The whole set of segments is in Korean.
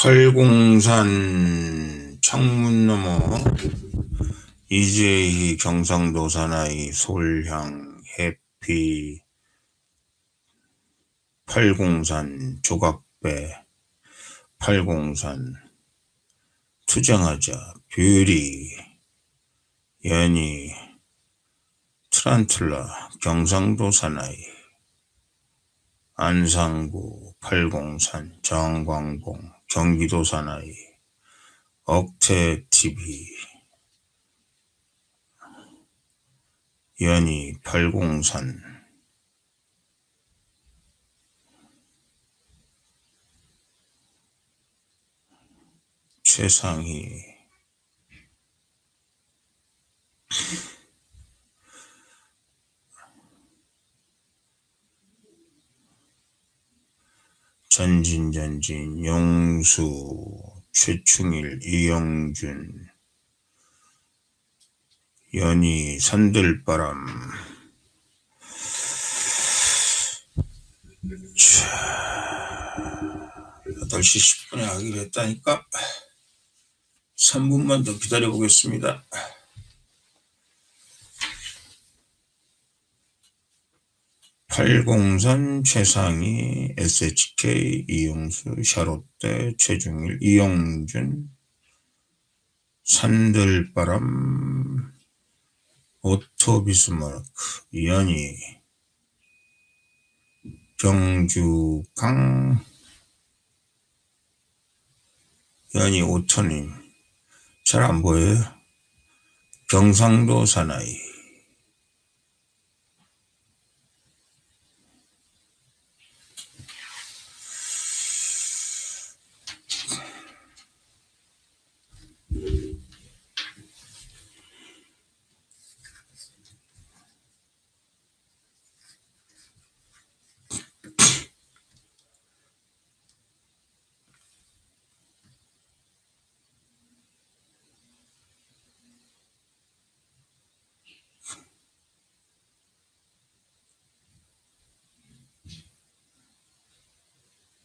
팔공산 창문 너머 이재희 경상도 사나이 솔향 해피 팔공산 조각배 팔공산 투쟁하자 뷰리 연희 트란툴라 경상도 사나이 안상구 팔공산 정광봉 경기도 사나이 억태TV 연희 팔공산 최상희 전진 용수 최충일 이영준 연희 산들바람 8시 10분에 하기로 했다니까 3분만 더 기다려 보겠습니다. 팔공산 최상희 SHK 이용수 샤롯데 최중일 이영준 산들바람 오토비스마르크 연희 경주강 연희 오천님 잘 안 보여요? 경상도 사나이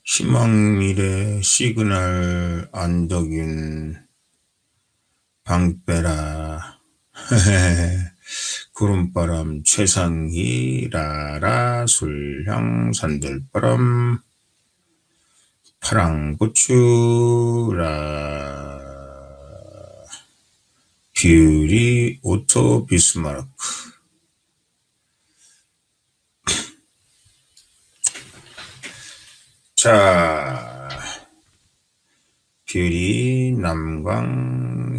희망미래 시그널 안덕윤 방빼라 구름바람 최상희 라라 술향 산들바람 파랑고추 라 뷰리 오토 비스마르크 자 뷰리 남광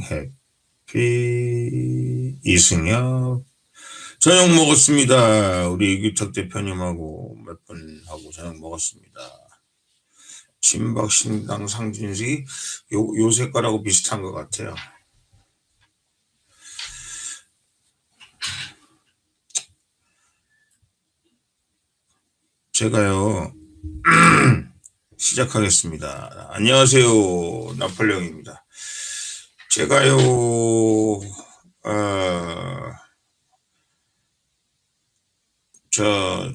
해피 이승엽 저녁 먹었습니다. 우리 유탁 대표님하고 몇 분 하고 저녁 먹었습니다. 친박신당 상진식이 요 색깔하고 비슷한 것 같아요. 제가요 시작하겠습니다. 안녕하세요. 나폴레옹입니다. 제가요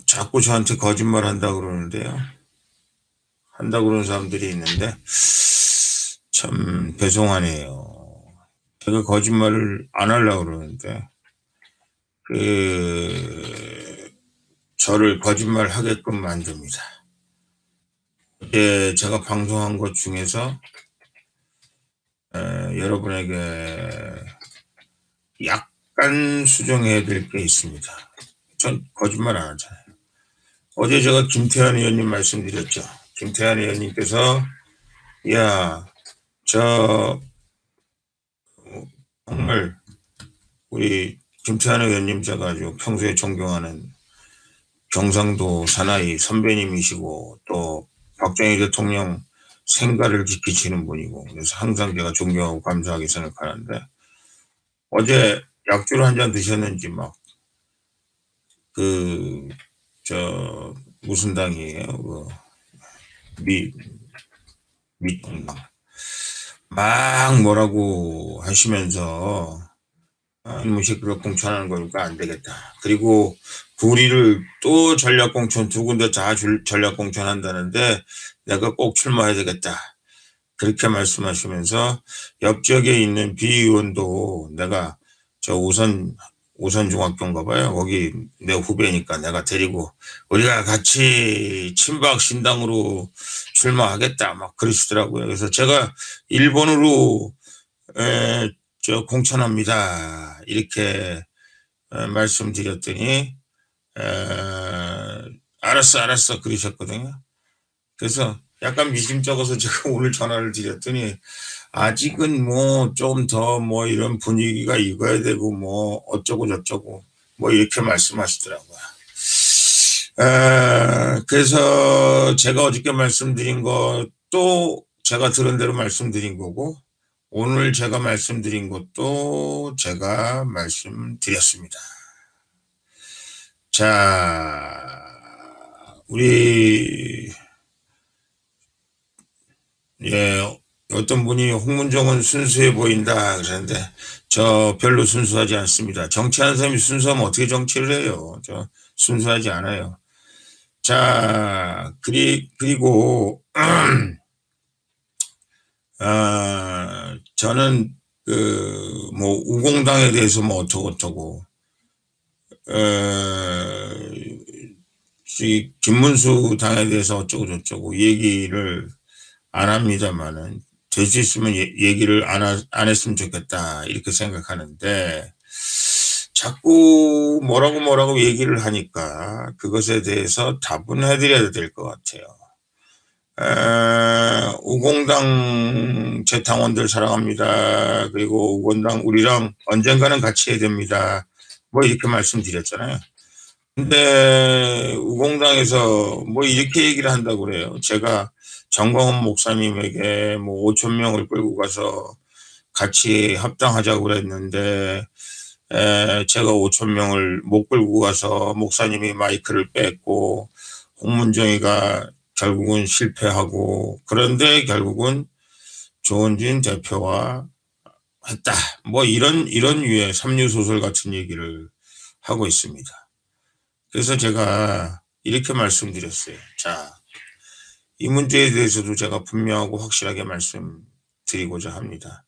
자꾸 저한테 거짓말 한다고 그러는데요. 한다고 그러는 사람들이 있는데 참 죄송하네요. 제가 거짓말을 안 하려고 그러는데 저를 거짓말 하게끔 만듭니다. 제가 방송한 것 중에서 여러분에게 약간 수정해야 될 게 있습니다. 전 거짓말 안 하잖아요. 어제 제가 김태환 의원님 말씀드렸죠. 김태환 의원님께서 정말 우리 김태환 의원님 제가 아주 평소에 존경하는 경상도 사나이 선배님이시고 또 박정희 대통령 생가를 지키시는 분이고 그래서 항상 제가 존경하고 감사하게 생각하는데 어제 약주를 한 잔 드셨는지 막 무슨 당이에요? 미통당 막 뭐라고 하시면서 무시그럽 공천하는 거니까 안 되겠다. 그리고 구리를 또 전략공천 두 군데 다 전략공천한다는데 내가 꼭 출마해야 되겠다. 그렇게 말씀하시면서 옆 지역에 있는 비의원도 내가 저 우선 중학교인가 봐요. 거기 내 후배니까 내가 데리고 우리가 같이 친박 신당으로 출마하겠다 막 그러시더라고요. 그래서 제가 일본어로 저 공천합니다 이렇게 말씀드렸더니 알았어 그러셨거든요. 그래서 약간 미심쩍어서 제가 오늘 전화를 드렸더니 아직은 뭐 좀 더 뭐 이런 분위기가 익어야 되고 뭐 어쩌고 저쩌고 뭐 이렇게 말씀하시더라고요. 그래서 제가 어저께 말씀드린 것도 제가 들은 대로 말씀드린 거고 오늘 제가 말씀드린 것도 제가 말씀드렸습니다. 자, 우리 예, 어떤 분이 홍문정은 순수해 보인다 그러는데 저 별로 순수하지 않습니다. 정치하는 사람이 순수하면 어떻게 정치를 해요? 저 순수하지 않아요. 자, 그리고 저는 그 뭐 우공당에 대해서 뭐 어쩌고 이 김문수 당에 대해서 어쩌고 저쩌고 얘기를 안 합니다만은 될 수 있으면 얘기를 안 했으면 좋겠다 이렇게 생각하는데 자꾸 뭐라고 얘기를 하니까 그것에 대해서 답은 해드려야 될 것 같아요. 우공당 제 당원들 사랑합니다. 그리고 우공당 우리랑 언젠가는 같이 해야 됩니다. 뭐 이렇게 말씀드렸잖아요. 근데 우공당에서 뭐 이렇게 얘기를 한다고 그래요. 제가 정광훈 목사님에게 뭐 5천 명을 끌고 가서 같이 합당하자고 그랬는데 제가 5천 명을 못 끌고 가서 목사님이 마이크를 뺐고 홍문정이가 결국은 실패하고 그런데 결국은 조은진 대표와 했다. 뭐 이런 유의 삼류소설 같은 얘기를 하고 있습니다. 그래서 제가 이렇게 말씀드렸어요. 자, 이 문제에 대해서도 제가 분명하고 확실하게 말씀드리고자 합니다.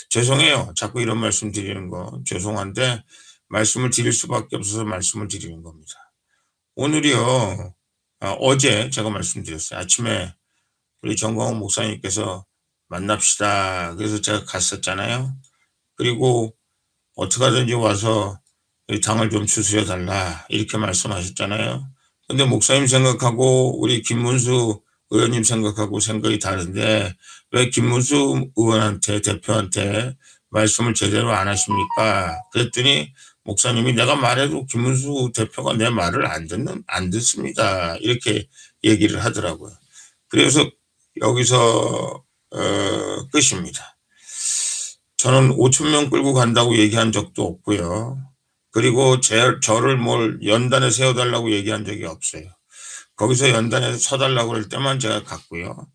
죄송해요. 자꾸 이런 말씀 드리는 거 죄송한데 말씀을 드릴 수밖에 없어서 말씀을 드리는 겁니다. 오늘이요. 어제 제가 말씀드렸어요. 아침에 우리 정광훈 목사님께서 만납시다. 그래서 제가 갔었잖아요. 그리고 어떻게 하든지 와서 우리 당을 좀 추스려 달라 이렇게 말씀하셨잖아요. 근데 목사님 생각하고 우리 김문수 의원님 생각하고 생각이 다른데 왜 김문수 의원한테 대표한테 말씀을 제대로 안 하십니까? 그랬더니 목사님이 내가 말해도 김문수 대표가 내 말을 안 듣습니다. 이렇게 얘기를 하더라고요. 그래서 여기서 끝입니다. 저는 5천 명 끌고 간다고 얘기한 적도 없고요. 그리고 저를 뭘 연단에 세워달라고 얘기한 적이 없어요. 거기서 연단에 서달라고 그럴 때만 제가 갔고요.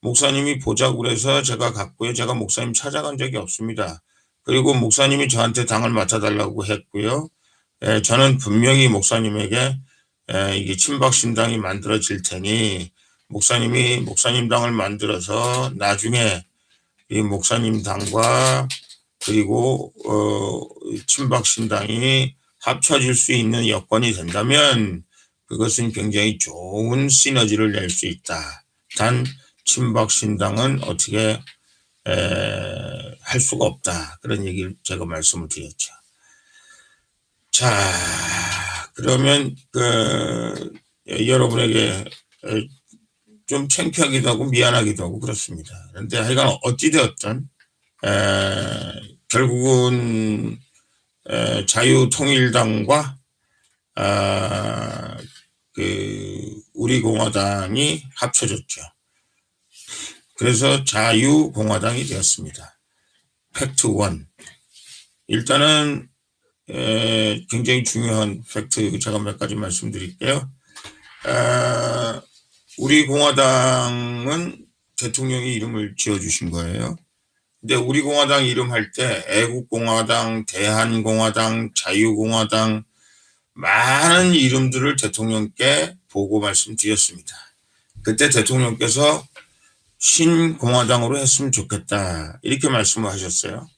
목사님이 보자고 그래서 제가 갔고요. 제가 목사님 찾아간 적이 없습니다. 그리고 목사님이 저한테 당을 맡아달라고 했고요. 저는 분명히 목사님에게 이게 친박신당이 만들어질 테니 목사님이 목사님 당을 만들어서 나중에 이 목사님 당과 그리고 친박신당이 합쳐질 수 있는 여건이 된다면 그것은 굉장히 좋은 시너지를 낼 수 있다. 단 친박신당은 어떻게 할 수가 없다. 그런 얘기를 제가 말씀을 드렸죠. 자, 그러면 여러분에게 좀 창피하기도 하고 미안하기도 하고 그렇습니다. 그런데 하여간 어찌되었든 결국은 자유통일당과 우리공화당이 합쳐졌죠. 그래서 자유공화당이 되었습니다. 팩트 1. 일단은 굉장히 중요한 팩트 제가 몇 가지 말씀드릴게요. 우리공화당은 대통령이 이름을 지어주신 거예요. 근데 우리공화당 이름 할 때 애국공화당, 대한공화당, 자유공화당 많은 이름들을 대통령께 보고 말씀드렸습니다. 그때 대통령께서 신공화당으로 했으면 좋겠다 이렇게 말씀을 하셨어요.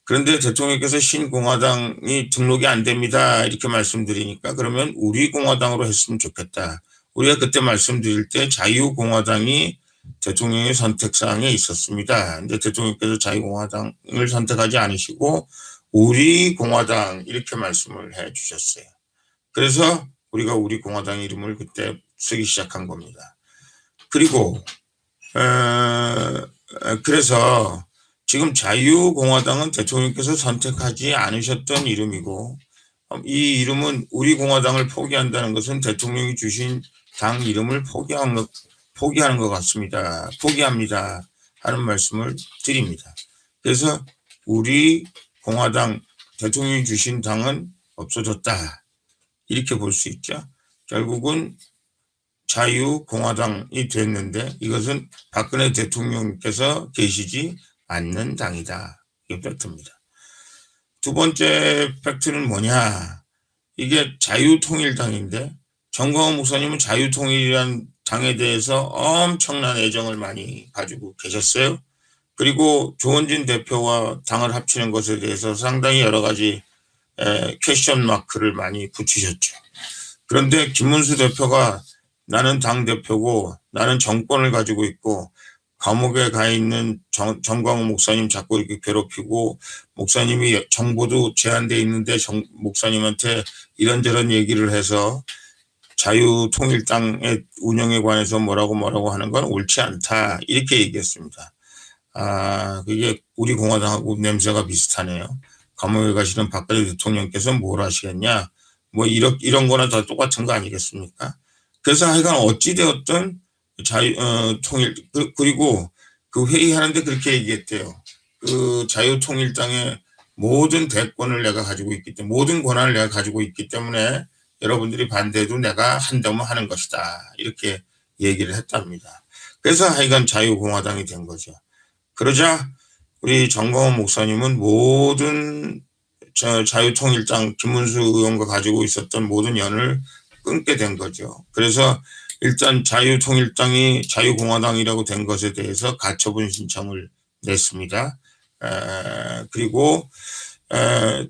그런데 대통령께서 신공화당이 등록이 안 됩니다 이렇게 말씀드리니까 그러면 우리공화당으로 했으면 좋겠다. 우리가 그때 말씀드릴 때 자유공화당이 대통령의 선택사항에 있었습니다. 근데 대통령께서 자유공화당을 선택하지 않으시고 우리공화당 이렇게 말씀을 해 주셨어요. 그래서 우리가 우리공화당 이름을 그때 쓰기 시작한 겁니다. 그리고 그래서 지금 자유공화당은 대통령께서 선택하지 않으셨던 이름이고 이 이름은 우리공화당을 포기한다는 것은 대통령이 주신 당 이름을 포기하는 것 같습니다. 포기합니다 하는 말씀을 드립니다. 그래서 우리공화당 대통령이 주신 당은 없어졌다 이렇게 볼 수 있죠. 결국은 자유공화당이 됐는데 이것은 박근혜 대통령께서 계시지 않는 당이다. 이게 팩트입니다. 두 번째 팩트는 뭐냐. 이게 자유통일당인데 정광훈 목사님은 자유통일이란 당에 대해서 엄청난 애정을 많이 가지고 계셨어요. 그리고 조원진 대표와 당을 합치는 것에 대해서 상당히 여러 가지 퀘스천 마크를 많이 붙이셨죠. 그런데 김문수 대표가 나는 당대표고 나는 정권을 가지고 있고 감옥에 가 있는 정광훈 목사님 자꾸 이렇게 괴롭히고 목사님이 정보도 제한돼 있는데 목사님한테 이런저런 얘기를 해서 자유통일당의 운영에 관해서 뭐라고 하는 건 옳지 않다 이렇게 얘기했습니다. 그게 우리 공화당하고 냄새가 비슷하네요. 감옥에 가시는 박근혜 대통령께서 뭘 하시겠냐 뭐 이런 거나 다 똑같은 거 아니겠습니까? 그래서 하여간 어찌되었든 통일 그리고 그 회의하는데 그렇게 얘기했대요. 그 자유통일당의 모든 대권을 내가 가지고 있기 때문에 모든 권한을 내가 가지고 있기 때문에 여러분들이 반대해도 내가 한다면 하는 것이다 이렇게 얘기를 했답니다. 그래서 하여간 자유공화당이 된 거죠. 그러자 우리 정광훈 목사님은 모든 자유통일당 김문수 의원과 가지고 있었던 모든 연을 끊게 된 거죠. 그래서 일단 자유통일당이 자유공화당이라고 된 것에 대해서 가처분 신청을 냈습니다. 그리고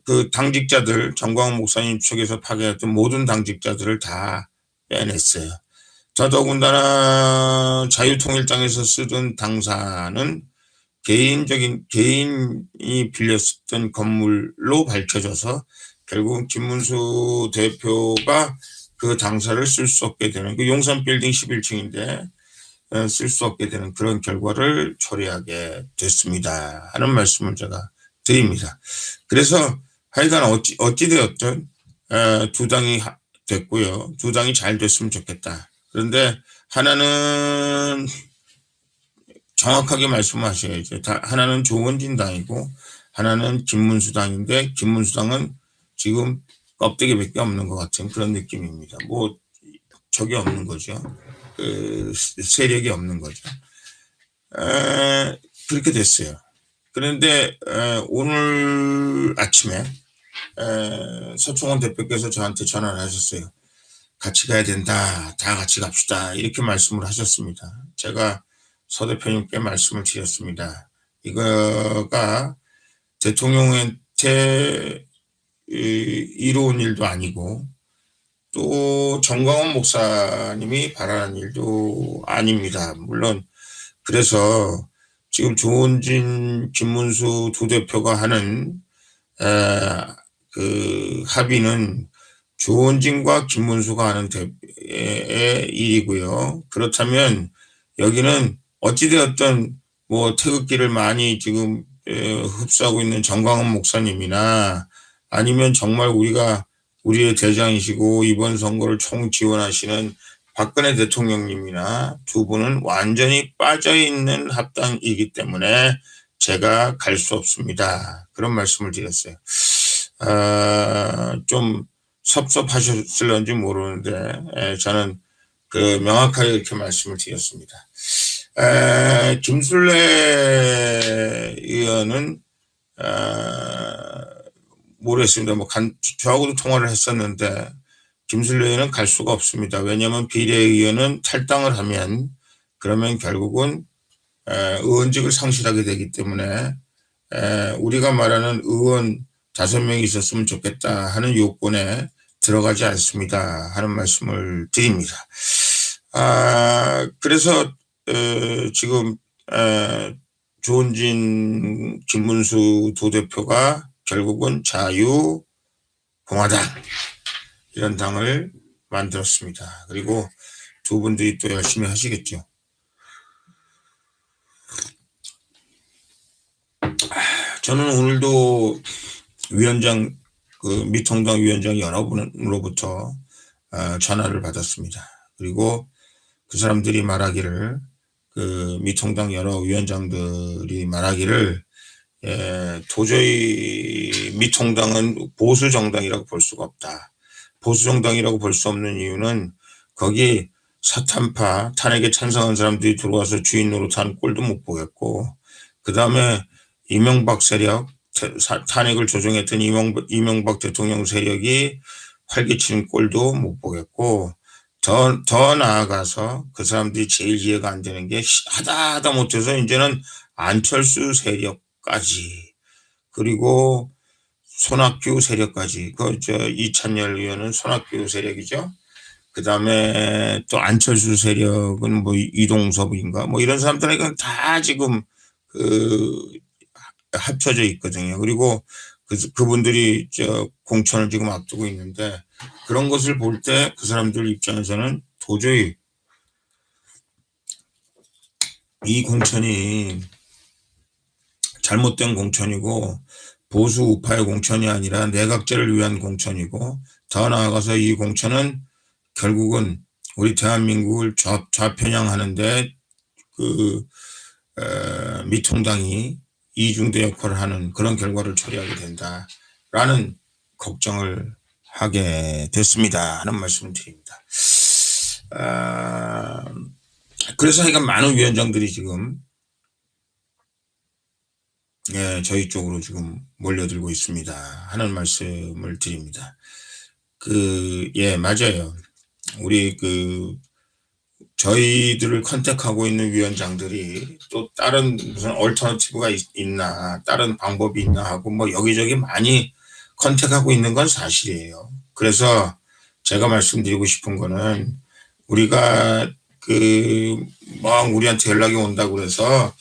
그 당직자들 정광훈 목사님 측에서 파견했던 모든 당직자들을 다 빼냈어요. 더더군다나 자유통일당에서 쓰던 당사는 개인이 빌렸던 건물로 밝혀져서 결국 김문수 대표가 그 당사를 쓸 수 없게 되는 그 용산 빌딩 11층인데 쓸 수 없게 되는 그런 결과를 초래하게 됐습니다 하는 말씀을 제가 드립니다. 그래서 하여간 어찌되었든 두 당이 됐고요. 두 당이 잘 됐으면 좋겠다. 그런데 하나는 정확하게 말씀하셔야죠. 하나는 조원진 당이고 하나는 김문수 당인데 김문수 당은 지금 껍데기밖에 없는 것 같은 그런 느낌입니다. 뭐 적이 없는 거죠. 세력이 없는 거죠. 그렇게 됐어요. 그런데 오늘 아침에 서충원 대표께서 저한테 전화를 하셨어요. 같이 가야 된다. 다 같이 갑시다. 이렇게 말씀을 하셨습니다. 제가 서 대표님께 말씀을 드렸습니다. 이거가 대통령한테 이로운 일도 아니고 또 정광훈 목사님이 바라는 일도 아닙니다. 물론 그래서 지금 조원진, 김문수 두 대표가 하는 그 합의는 조원진과 김문수가 하는 일이고요. 그렇다면 여기는 어찌되었든 뭐 태극기를 많이 지금 흡수하고 있는 정광훈 목사님이나 아니면 정말 우리의 대장이시고 이번 선거를 총지원하시는 박근혜 대통령님이나 두 분은 완전히 빠져있는 합당이기 때문에 제가 갈 수 없습니다. 그런 말씀을 드렸어요. 좀 섭섭하셨을런지 모르는데 저는 그 명확하게 이렇게 말씀을 드렸습니다. 김술래 의원은 모르겠습니다. 뭐 저하고도 통화를 했었는데 김술래 의원은 갈 수가 없습니다. 왜냐하면 비례의원은 탈당을 하면 그러면 결국은 의원직을 상실하게 되기 때문에 우리가 말하는 의원 5명이 있었으면 좋겠다 하는 요건에 들어가지 않습니다 하는 말씀을 드립니다. 그래서 지금 조은진, 김문수 두 대표가 결국은 자유공화당 이런 당을 만들었습니다. 그리고 두 분들이 또 열심히 하시겠죠. 저는 오늘도 위원장, 미통당 위원장 여러분으로부터 전화를 받았습니다. 그리고 그 사람들이 말하기를, 미통당 여러 위원장들이 말하기를, 도저히 미통당은 보수 정당이라고 볼 수가 없다. 보수 정당이라고 볼 수 없는 이유는 거기 사탄파, 탄핵에 찬성한 사람들이 들어와서 주인 노릇하는 꼴도 못 보겠고, 그 다음에 이명박 세력, 탄핵을 조종했던 이명박 대통령 세력이 활기치는 꼴도 못 보겠고, 더 나아가서 그 사람들이 제일 이해가 안 되는 게 하다 못해서 이제는 안철수 세력까지, 그리고 손학규 세력까지, 이찬열 의원은 손학규 세력이죠. 그 다음에 또 안철수 세력은 뭐 이동섭인가 뭐 이런 사람들에게 다 지금 합쳐져 있거든요. 그리고 그분들이 공천을 지금 앞두고 있는데, 그런 것을 볼 때 그 사람들 입장에서는 도저히 이 공천이 잘못된 공천이고 보수 우파의 공천이 아니라 내각제를 위한 공천이고, 더 나아가서 이 공천은 결국은 우리 대한민국을 좌편향하는데 미통당이 이중대 역할을 하는 그런 결과를 초래하게 된다라는 걱정을 하게 됐습니다 하는 말씀을 드립니다. 그래서 하여간 많은 위원장들이 지금 저희 쪽으로 지금 몰려들고 있습니다 하는 말씀을 드립니다. 맞아요. 우리 저희들을 컨택하고 있는 위원장들이 또 다른 무슨 얼터너티브가 있나, 다른 방법이 있나 하고 뭐 여기저기 많이 컨택하고 있는 건 사실이에요. 그래서 제가 말씀드리고 싶은 거는, 우리가 우리한테 연락이 온다고 그래서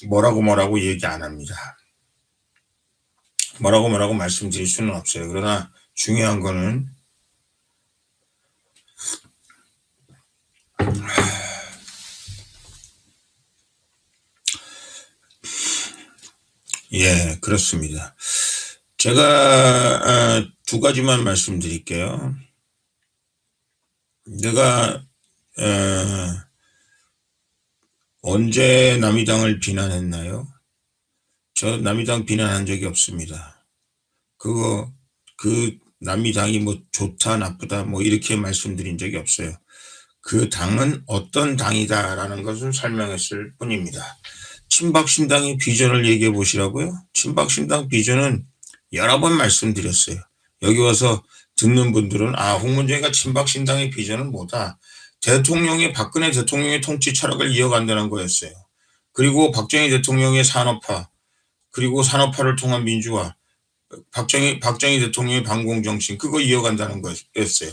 뭐라고 얘기 안 합니다. 뭐라고 말씀드릴 수는 없어요. 그러나 중요한 거는 그렇습니다. 제가 두 가지만 말씀드릴게요. 내가 언제 남이당을 비난했나요? 저 남이당 비난한 적이 없습니다. 남이당이 뭐 좋다 나쁘다 뭐 이렇게 말씀드린 적이 없어요. 그 당은 어떤 당이다라는 것을 설명했을 뿐입니다. 친박신당의 비전을 얘기해 보시라고요? 친박신당 비전은 여러 번 말씀드렸어요. 여기 와서 듣는 분들은 홍문정이가 친박신당의 비전은 뭐다? 박근혜 대통령의 통치 철학을 이어간다는 거였어요. 그리고 박정희 대통령의 산업화, 그리고 산업화를 통한 민주화, 박정희 대통령의 반공정신, 그거 이어간다는 거였어요.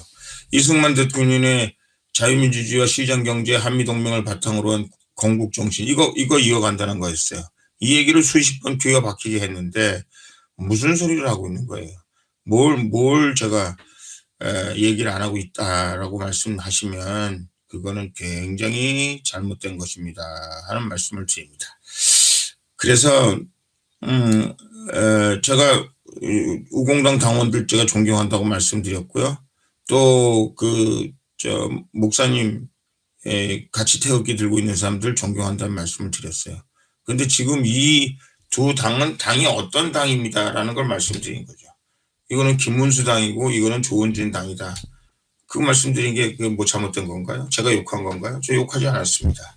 이승만 대통령의 자유민주주의와 시장경제, 한미동맹을 바탕으로 한 건국정신, 이거 이어간다는 거였어요. 이 얘기를 수십 번 뒤에 박히게 했는데 무슨 소리를 하고 있는 거예요. 뭘 제가 얘기를 안 하고 있다라고 말씀하시면 그거는 굉장히 잘못된 것입니다 하는 말씀을 드립니다. 그래서 제가 우공당 당원들 제가 존경한다고 말씀드렸고요. 또 목사님 같이 태극기 들고 있는 사람들 존경한다는 말씀을 드렸어요. 근데 지금 이 두 당이 어떤 당입니다라는 걸 말씀드린 거죠. 이거는 김문수 당이고 이거는 조은진 당이다. 그 말씀드린 게 뭐 잘못된 건가요? 제가 욕한 건가요? 저 욕하지 않았습니다.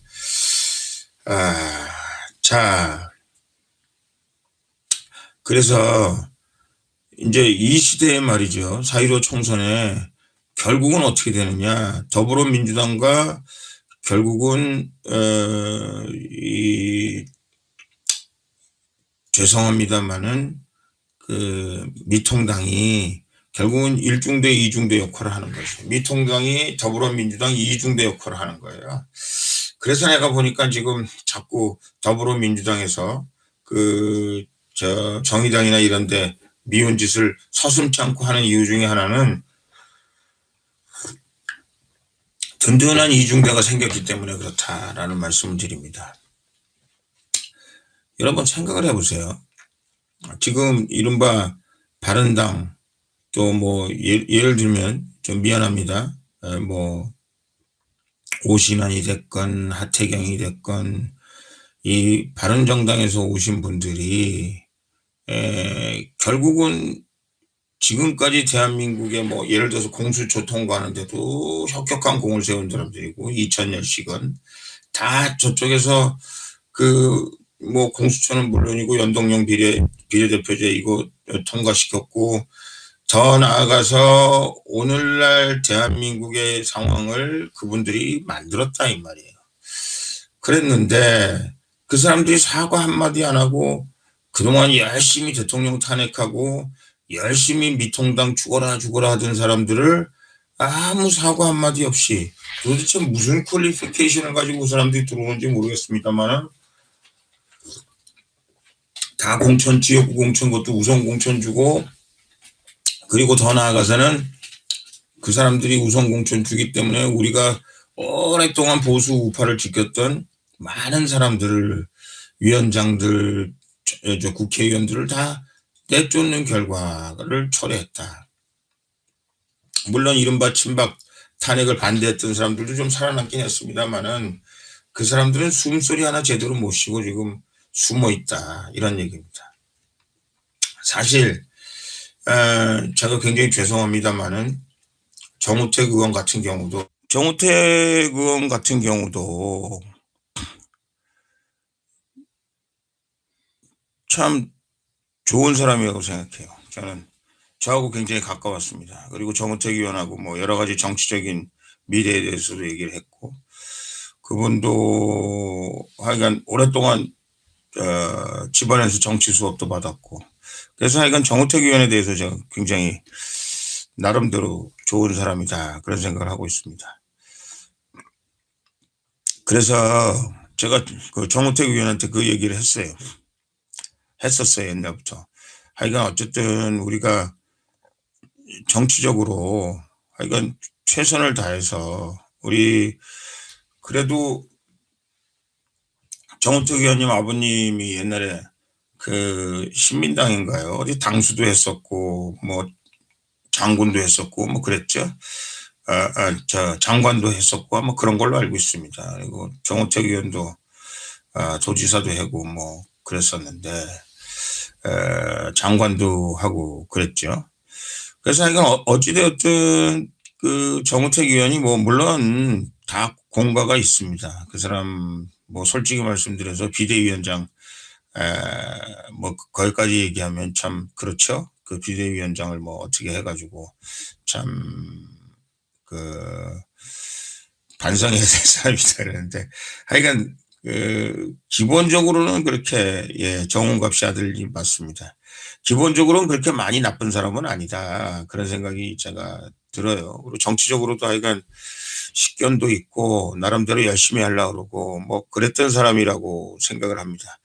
자, 그래서 이제 이 시대에 말이죠. 4.15 총선에 결국은 어떻게 되느냐. 더불어민주당과 결국은 죄송합니다마는 그 미통당이 결국은 1중대, 2중대 역할을 하는 거죠. 미통당이 더불어민주당 2중대 역할을 하는 거예요. 그래서 내가 보니까 지금 자꾸 더불어민주당에서 정의당이나 이런데 미운 짓을 서슴지 않고 하는 이유 중에 하나는 든든한 이중대가 생겼기 때문에 그렇다라는 말씀을 드립니다. 여러분 생각을 해보세요. 지금 이른바 바른당 또 뭐 예를 들면 좀 미안합니다. 뭐 오신환이 됐건 하태경이 됐건 이 바른정당에서 오신 분들이 결국은 지금까지 대한민국에 뭐 예를 들어서 공수처 통과하는데도 혁혁한 공을 세운 사람들이고 2000년씩은 다 저쪽에서 뭐 공수처는 물론이고 연동형 비례대표제 이거 통과시켰고 더 나아가서 오늘날 대한민국의 상황을 그분들이 만들었다 이 말이에요. 그랬는데 그 사람들이 사과 한마디 안 하고 그동안 열심히 대통령 탄핵하고 열심히 미통당 죽어라 하던 사람들을 아무 사과 한마디 없이 도대체 무슨 퀄리피케이션을 가지고 그 사람들이 들어오는지 모르겠습니다만 다 공천, 지역구 공천 것도 우선 공천 주고 그리고 더 나아가서는 그 사람들이 우선 공천 주기 때문에 우리가 오랫동안 보수 우파를 지켰던 많은 사람들을 위원장들, 국회의원들을 다 내쫓는 결과를 초래했다. 물론 이른바 친박 탄핵을 반대했던 사람들도 좀 살아남긴 했습니다만은 그 사람들은 숨소리 하나 제대로 못 쉬고 지금 숨어 있다 이런 얘기입니다. 사실 제가 굉장히 죄송합니다만은 정우택 의원 같은 경우도 참 좋은 사람이라고 생각해요. 저는 저하고 굉장히 가까웠습니다. 그리고 정우택 의원하고 뭐 여러 가지 정치적인 미래에 대해서도 얘기를 했고 그분도 하여간 오랫동안 집안에서 정치 수업도 받았고 그래서 하여간 정우택 의원에 대해서 제가 굉장히 나름대로 좋은 사람이다 그런 생각을 하고 있습니다. 그래서 제가 그 정우택 의원한테 그 얘기를 했었어요 옛날부터. 하여간 어쨌든 우리가 정치적으로 하여간 최선을 다해서 우리 그래도 정우택 의원님 아버님이 옛날에 그 신민당인가요? 어디 당수도 했었고 뭐 장군도 했었고 뭐 그랬죠. 장관도 했었고 뭐 그런 걸로 알고 있습니다. 그리고 정우택 의원도 도지사도 하고 뭐 그랬었는데 장관도 하고 그랬죠. 그래서 하여간 어찌되었든 그 정우택 의원이 뭐 물론 다 공과가 있습니다. 그 사람 뭐 솔직히 말씀드려서 비대위원장 뭐 거기까지 얘기하면 참 그렇죠. 그 비대위원장을 뭐 어떻게 해가지고 참 반성해야 될 사람이다 그러는데 하여간 기본적으로는 그렇게 정운갑 씨 아들이 맞습니다. 기본적으로는 그렇게 많이 나쁜 사람은 아니다 그런 생각이 제가 들어요. 그리고 정치적으로도 하여간 식견도 있고 나름대로 열심히 하려고 그러고 뭐 그랬던 사람이라고 생각을 합니다.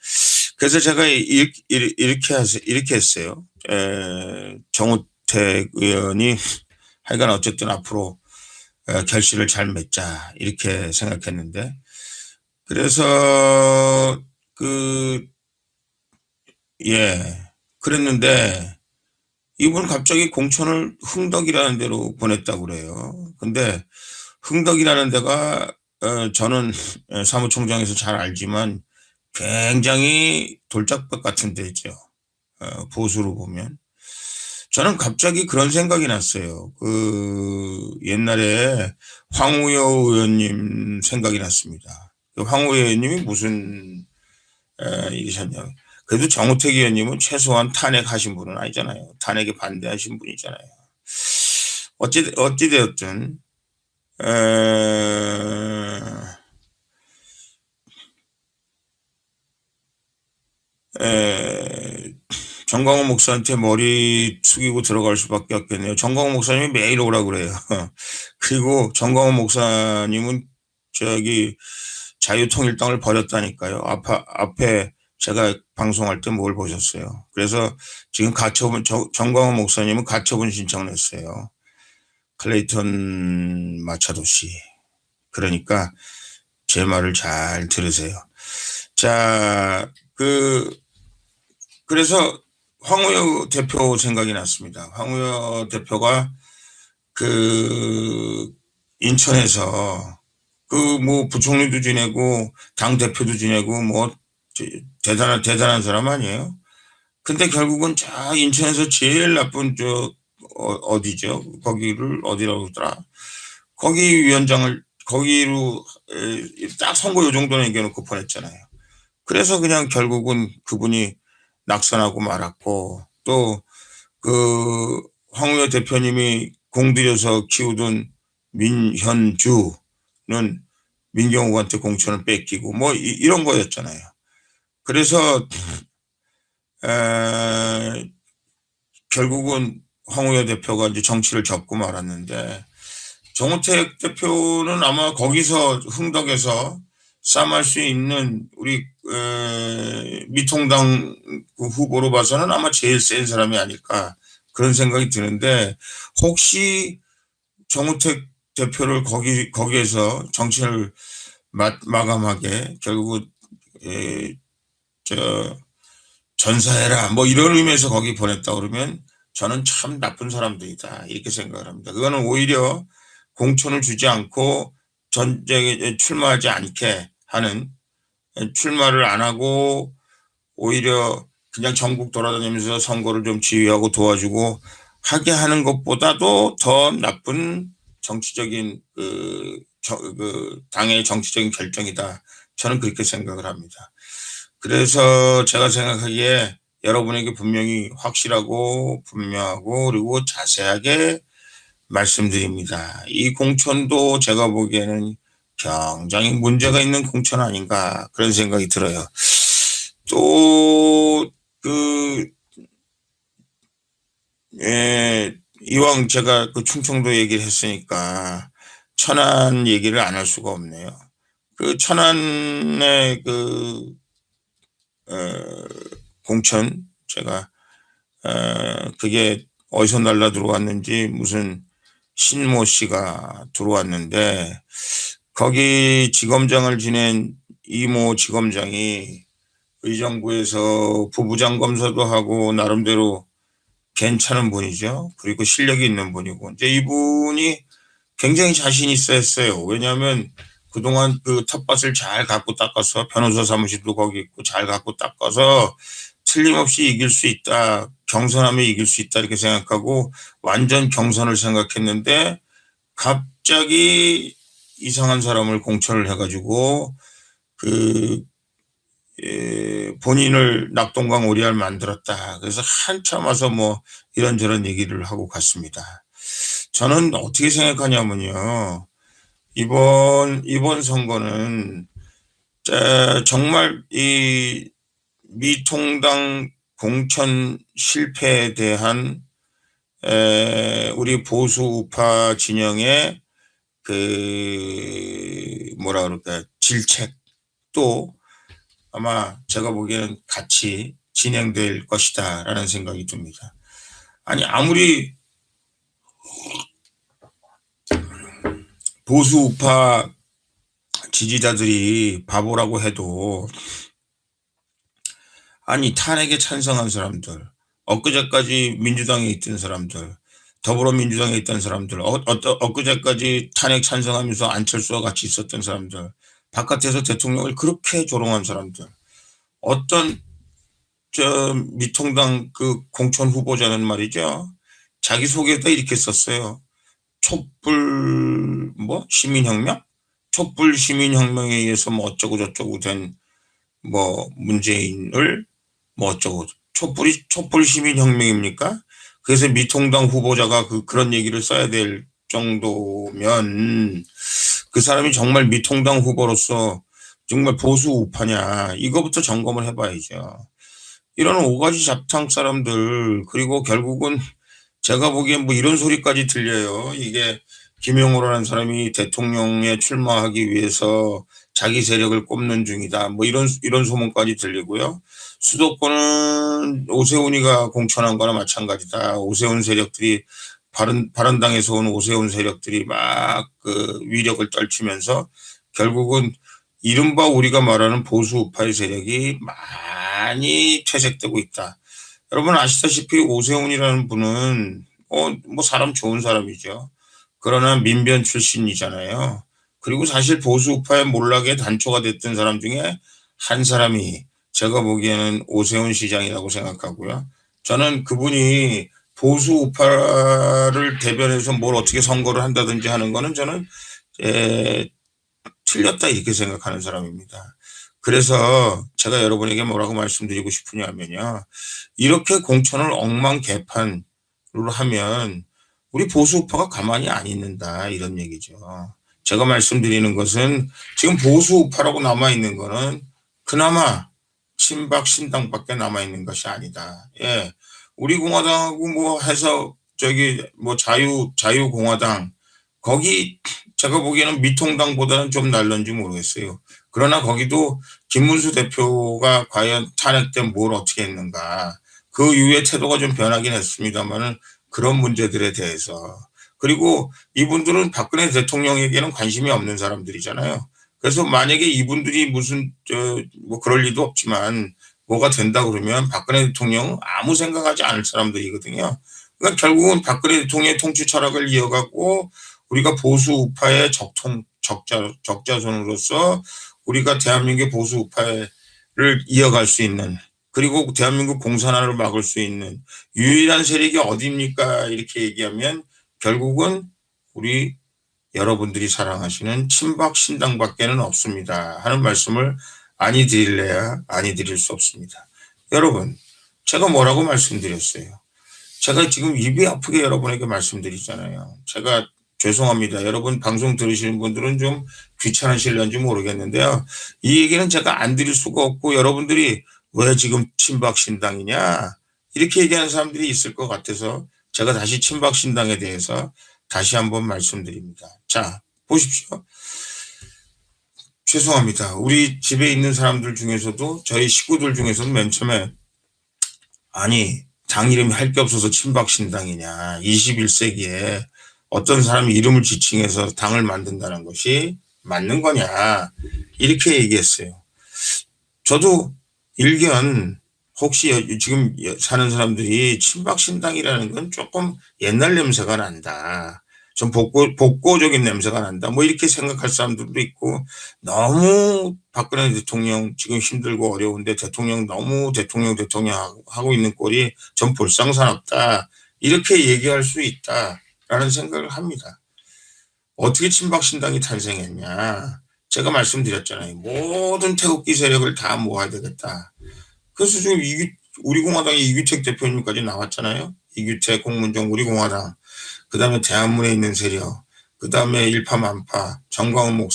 그래서 제가 이렇게 했어요. 정우택 의원이 하여간 어쨌든 앞으로 결실을 잘 맺자 이렇게 생각했는데 그래서 그랬는데 이분 갑자기 공천을 흥덕이라는 데로 보냈다고 그래요. 근데 흥덕이라는 데가 저는 사무총장에서 잘 알지만 굉장히 돌짝밭 같은 데죠. 보수로 보면. 저는 갑자기 그런 생각이 났어요. 옛날에 황우여 의원님 생각이 났습니다. 황우여 의원님이 무슨 일이셨냐. 그래도 정우택 의원님은 최소한 탄핵하신 분은 아니잖아요. 탄핵에 반대하신 분이잖아요. 어찌되었든 에, 정광훈 목사한테 머리 숙이고 들어갈 수밖에 없겠네요. 정광훈 목사님이 매일 오라 그래요. 그리고 정광훈 목사님은 저기 자유통일당을 버렸다니까요. 앞에 제가 방송할 때 뭘 보셨어요. 그래서 지금 가처분, 정광훈 목사님은 가처분 신청을 했어요. 클레이턴 마차도 씨. 그러니까 제 말을 잘 들으세요. 자, 그래서 황우여 대표 생각이 났습니다. 황우여 대표가 그 인천에서 그 뭐 부총리도 지내고 당 대표도 지내고 뭐 대단한 사람 아니에요. 근데 결국은 자 인천에서 제일 나쁜 어디죠? 거기를 어디라고 하더라? 거기 위원장을 거기로 딱 선거 요 정도는 이겨놓고 보냈잖아요. 그래서 그냥 결국은 그분이 낙선하고 말았고 또 그 황우여 대표님이 공들여서 키우던 민현주는 민경욱한테 공천을 뺏기고 뭐 이런 거였잖아요. 그래서 결국은 황우여 대표가 이제 정치를 접고 말았는데 정우택 대표는 아마 거기서 흥덕에서 싸움할 수 있는 우리 미통당 후보로 봐서는 아마 제일 센 사람이 아닐까 그런 생각이 드는데 혹시 정우택 대표를 거기에서 정치를 마감하게 결국 저 전사해라 뭐 이런 의미에서 거기 보냈다 그러면 저는 참 나쁜 사람들이다 이렇게 생각을 합니다. 그거는 오히려 공천을 주지 않고 전쟁에 출마하지 않게 하는 출마를 안 하고 오히려 그냥 전국 돌아다니면서 선거를 좀 지휘하고 도와주고 하게 하는 것보다도 더 나쁜 정치적인 그 당의 정치적인 결정이다. 저는 그렇게 생각을 합니다. 그래서 제가 생각하기에 여러분에게 분명히 확실하고 분명하고 그리고 자세하게 말씀드립니다. 이 공천도 제가 보기에는 굉장히 문제가 있는 공천 아닌가 그런 생각이 들어요. 또 이왕 제가 그 충청도 얘기를 했으니까 천안 얘기를 안 할 수가 없네요. 그 천안의 공천 제가 그게 어디서 날라 들어왔는지 무슨 신모 씨가 들어왔는데 거기 지검장을 지낸 이모 지검장이 의정부에서 부부장 검사도 하고 나름대로 괜찮은 분이죠. 그리고 실력이 있는 분이고 이제 이분이 굉장히 자신 있어 했어요. 왜냐하면 그동안 그 텃밭을 잘 갖고 닦아서 변호사 사무실도 거기 있고 잘 갖고 닦아서 틀림없이 이길 수 있다. 경선하면 이길 수 있다 이렇게 생각하고 완전 경선을 생각했는데 갑자기 이상한 사람을 공천을 해가지고 그 본인을 낙동강 오리알 만들었다. 그래서 한참 와서 뭐 이런저런 얘기를 하고 갔습니다. 저는 어떻게 생각하냐면요. 이번 선거는 정말 이 미통당 공천 실패에 대한 우리 보수 우파 진영의 그 뭐라 그럴까 질책도 아마 제가 보기에는 같이 진행될 것이다라는 생각이 듭니다. 아니 아무리 보수 우파 지지자들이 바보라고 해도 아니 탄핵에 찬성한 사람들, 엊그제까지 민주당에 있던 사람들, 더불어민주당에 있던 사람들, 엊그제까지 탄핵 찬성하면서 안철수와 같이 있었던 사람들, 바깥에서 대통령을 그렇게 조롱한 사람들, 어떤 미통당 그 공천 후보자는 말이죠. 자기 소개에다 이렇게 썼어요. 촛불 시민혁명? 촛불 시민혁명에 의해서 뭐 어쩌고 저쩌고 된 뭐 문재인을 뭐 어쩌고 촛불 시민혁명입니까? 그래서 미통당 후보자가 그런 얘기를 써야 될 정도면 그 사람이 정말 미통당 후보로서 정말 보수 우파냐 이거부터 점검을 해봐야죠. 이런 오가지 잡탕 사람들, 그리고 결국은 제가 보기엔 뭐 이런 소리까지 들려요. 이게 김영호라는 사람이 대통령에 출마하기 위해서 자기 세력을 꼽는 중이다. 뭐 이런 소문까지 들리고요. 수도권은 오세훈이가 공천한 거나 마찬가지다. 오세훈 세력들이 바른당에서 온 오세훈 세력들이 막 그 위력을 떨치면서 결국은 이른바 우리가 말하는 보수 우파의 세력이 많이 퇴색되고 있다. 여러분 아시다시피 오세훈이라는 분은 뭐 사람 좋은 사람이죠. 그러나 민변 출신이잖아요. 그리고 사실 보수 우파의 몰락의 단초가 됐던 사람 중에 한 사람이 제가 보기에는 오세훈 시장이라고 생각하고요. 저는 그분이 보수 우파를 대변해서 뭘 어떻게 선거를 한다든지 하는 거는 저는 틀렸다 이렇게 생각하는 사람입니다. 그래서 제가 여러분에게 뭐라고 말씀드리고 싶으냐면요. 이렇게 공천을 엉망개판으로 하면 우리 보수우파가 가만히 안 있는다 이런 얘기죠. 제가 말씀드리는 것은 지금 보수우파라고 남아있는 거는 그나마 친박 신당밖에 남아있는 것이 아니다. 예. 우리 공화당하고 뭐 해서 저기 뭐 자유공화당 거기 제가 보기에는 미통당보다는 좀 날른지 모르겠어요. 그러나 거기도 김문수 대표가 과연 탄핵 때 뭘 어떻게 했는가. 그 이후에 태도가 좀 변하긴 했습니다만은 그런 문제들에 대해서. 그리고 이분들은 박근혜 대통령에게는 관심이 없는 사람들이잖아요. 그래서 만약에 이분들이 무슨, 뭐 그럴 리도 없지만 뭐가 된다 그러면 박근혜 대통령 아무 생각하지 않을 사람들이거든요. 그러니까 결국은 박근혜 대통령의 통치 철학을 이어가고 우리가 보수 우파의 적자손으로서 우리가 대한민국의 보수 우파를 이어갈 수 있는 그리고 대한민국 공산화를 막을 수 있는 유일한 세력이 어디입니까? 이렇게 얘기하면 결국은 우리 여러분들이 사랑하시는 친박 신당밖에는 없습니다. 하는 말씀을 아니 드릴래야 아니 드릴 수 없습니다. 여러분, 제가 뭐라고 말씀드렸어요? 제가 지금 입이 아프게 여러분에게 말씀드리잖아요. 제가 죄송합니다. 여러분 방송 들으시는 분들은 좀 귀찮으실런지 모르겠는데요. 이 얘기는 제가 안 드릴 수가 없고 여러분들이 왜 지금 친박신당이냐 이렇게 얘기하는 사람들이 있을 것 같아서 제가 다시 친박신당에 대해서 다시 한번 말씀드립니다. 자, 보십시오. 죄송합니다. 우리 집에 있는 사람들 중에서도 저희 식구들 중에서도 맨 처음에 아니 당 이름이 할 게 없어서 친박신당이냐. 21세기에 어떤 사람이 이름을 지칭해서 당을 만든다는 것이 맞는 거냐. 이렇게 얘기했어요. 저도 일견 혹시 지금 사는 사람들이 친박신당이라는 건 조금 옛날 냄새가 난다. 좀 복고적인 냄새가 난다. 뭐 이렇게 생각할 사람들도 있고 너무 박근혜 대통령 지금 힘들고 어려운데 대통령 너무 대통령 하고 있는 꼴이 전 볼상사납다. 이렇게 얘기할 수 있다라는 생각을 합니다. 어떻게 친박신당이 탄생했냐. 제가 말씀드렸잖아요. 모든 태극기 세력을 다 모아야 되겠다. 그래서 지금 우리 공화당의 이규택 대표님까지 나왔잖아요. 이규택, 공문정, 우리 공화당. 그 다음에 대한문에 있는 세력. 그 다음에 일파만파, 정광훈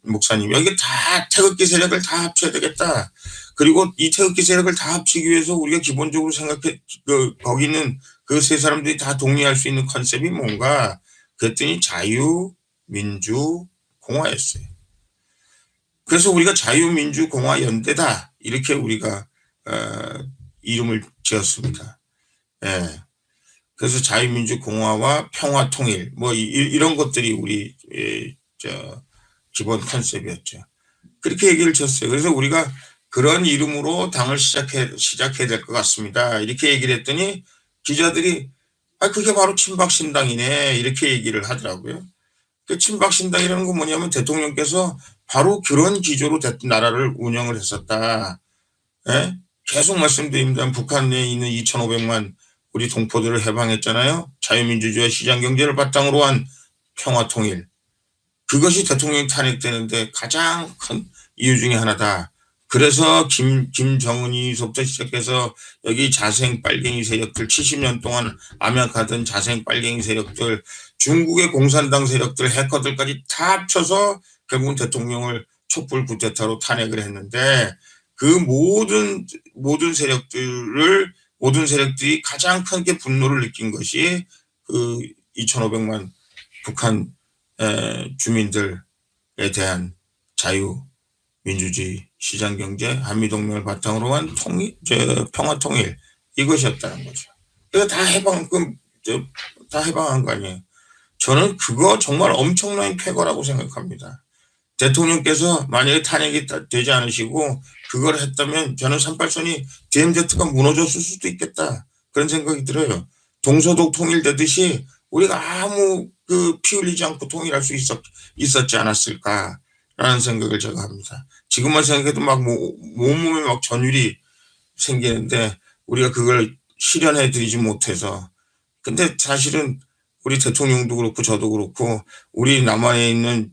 목사님. 여기 다 태극기 세력을 다 합쳐야 되겠다. 그리고 이 태극기 세력을 다 합치기 위해서 우리가 기본적으로 거기 있는 그 세 사람들이 다 동의할 수 있는 컨셉이 뭔가. 그랬더니 자유민주공화였어요. 그래서 우리가 자유민주공화연대다. 이렇게 우리가 이름을 지었습니다. 예. 그래서 자유민주공화와 평화통일 뭐 이런 것들이 우리 기본 컨셉이었죠. 그렇게 얘기를 쳤어요. 그래서 우리가 그런 이름으로 당을 시작해야 될 것 같습니다. 이렇게 얘기를 했더니 기자들이 그게 바로 친박신당이네 이렇게 얘기를 하더라고요. 그 친박신당이라는 건 뭐냐면 대통령께서 바로 그런 기조로 나라를 운영을 했었다. 예? 계속 말씀드립니다. 북한에 있는 2,500만 우리 동포들을 해방했잖아요. 자유민주주의와 시장경제를 바탕으로 한 평화통일. 그것이 대통령이 탄핵되는데 가장 큰 이유 중에 하나다. 그래서 김정은이서부터 시작해서 여기 자생 빨갱이 세력들 70년 동안 암약하던 자생 빨갱이 세력들 중국의 공산당 세력들 해커들까지 다 합쳐서 결국은 대통령을 촛불 쿠데타로 탄핵을 했는데 그 모든 세력들이 가장 크게 분노를 느낀 것이 그 2,500만 북한 주민들에 대한 자유, 민주주의, 시장경제, 한미동맹을 바탕으로 한 평화통일 이것이었다는 거죠. 그래서 다 해방한 거 아니에요. 저는 그거 정말 엄청난 쾌거라고 생각합니다. 대통령께서 만약에 탄핵이 되지 않으시고 그걸 했다면 저는 38선이 DMZ가 무너졌을 수도 있겠다. 그런 생각이 들어요. 동서독 통일되듯이 우리가 아무 피 흘리지 않고 통일할 수 있었지 않았을까라는 생각을 제가 합니다. 지금만 생각해도 막 온몸에 막 전율이 생기는데 우리가 그걸 실현해 드리지 못해서. 근데 사실은 우리 대통령도 그렇고 저도 그렇고 우리 남한에 있는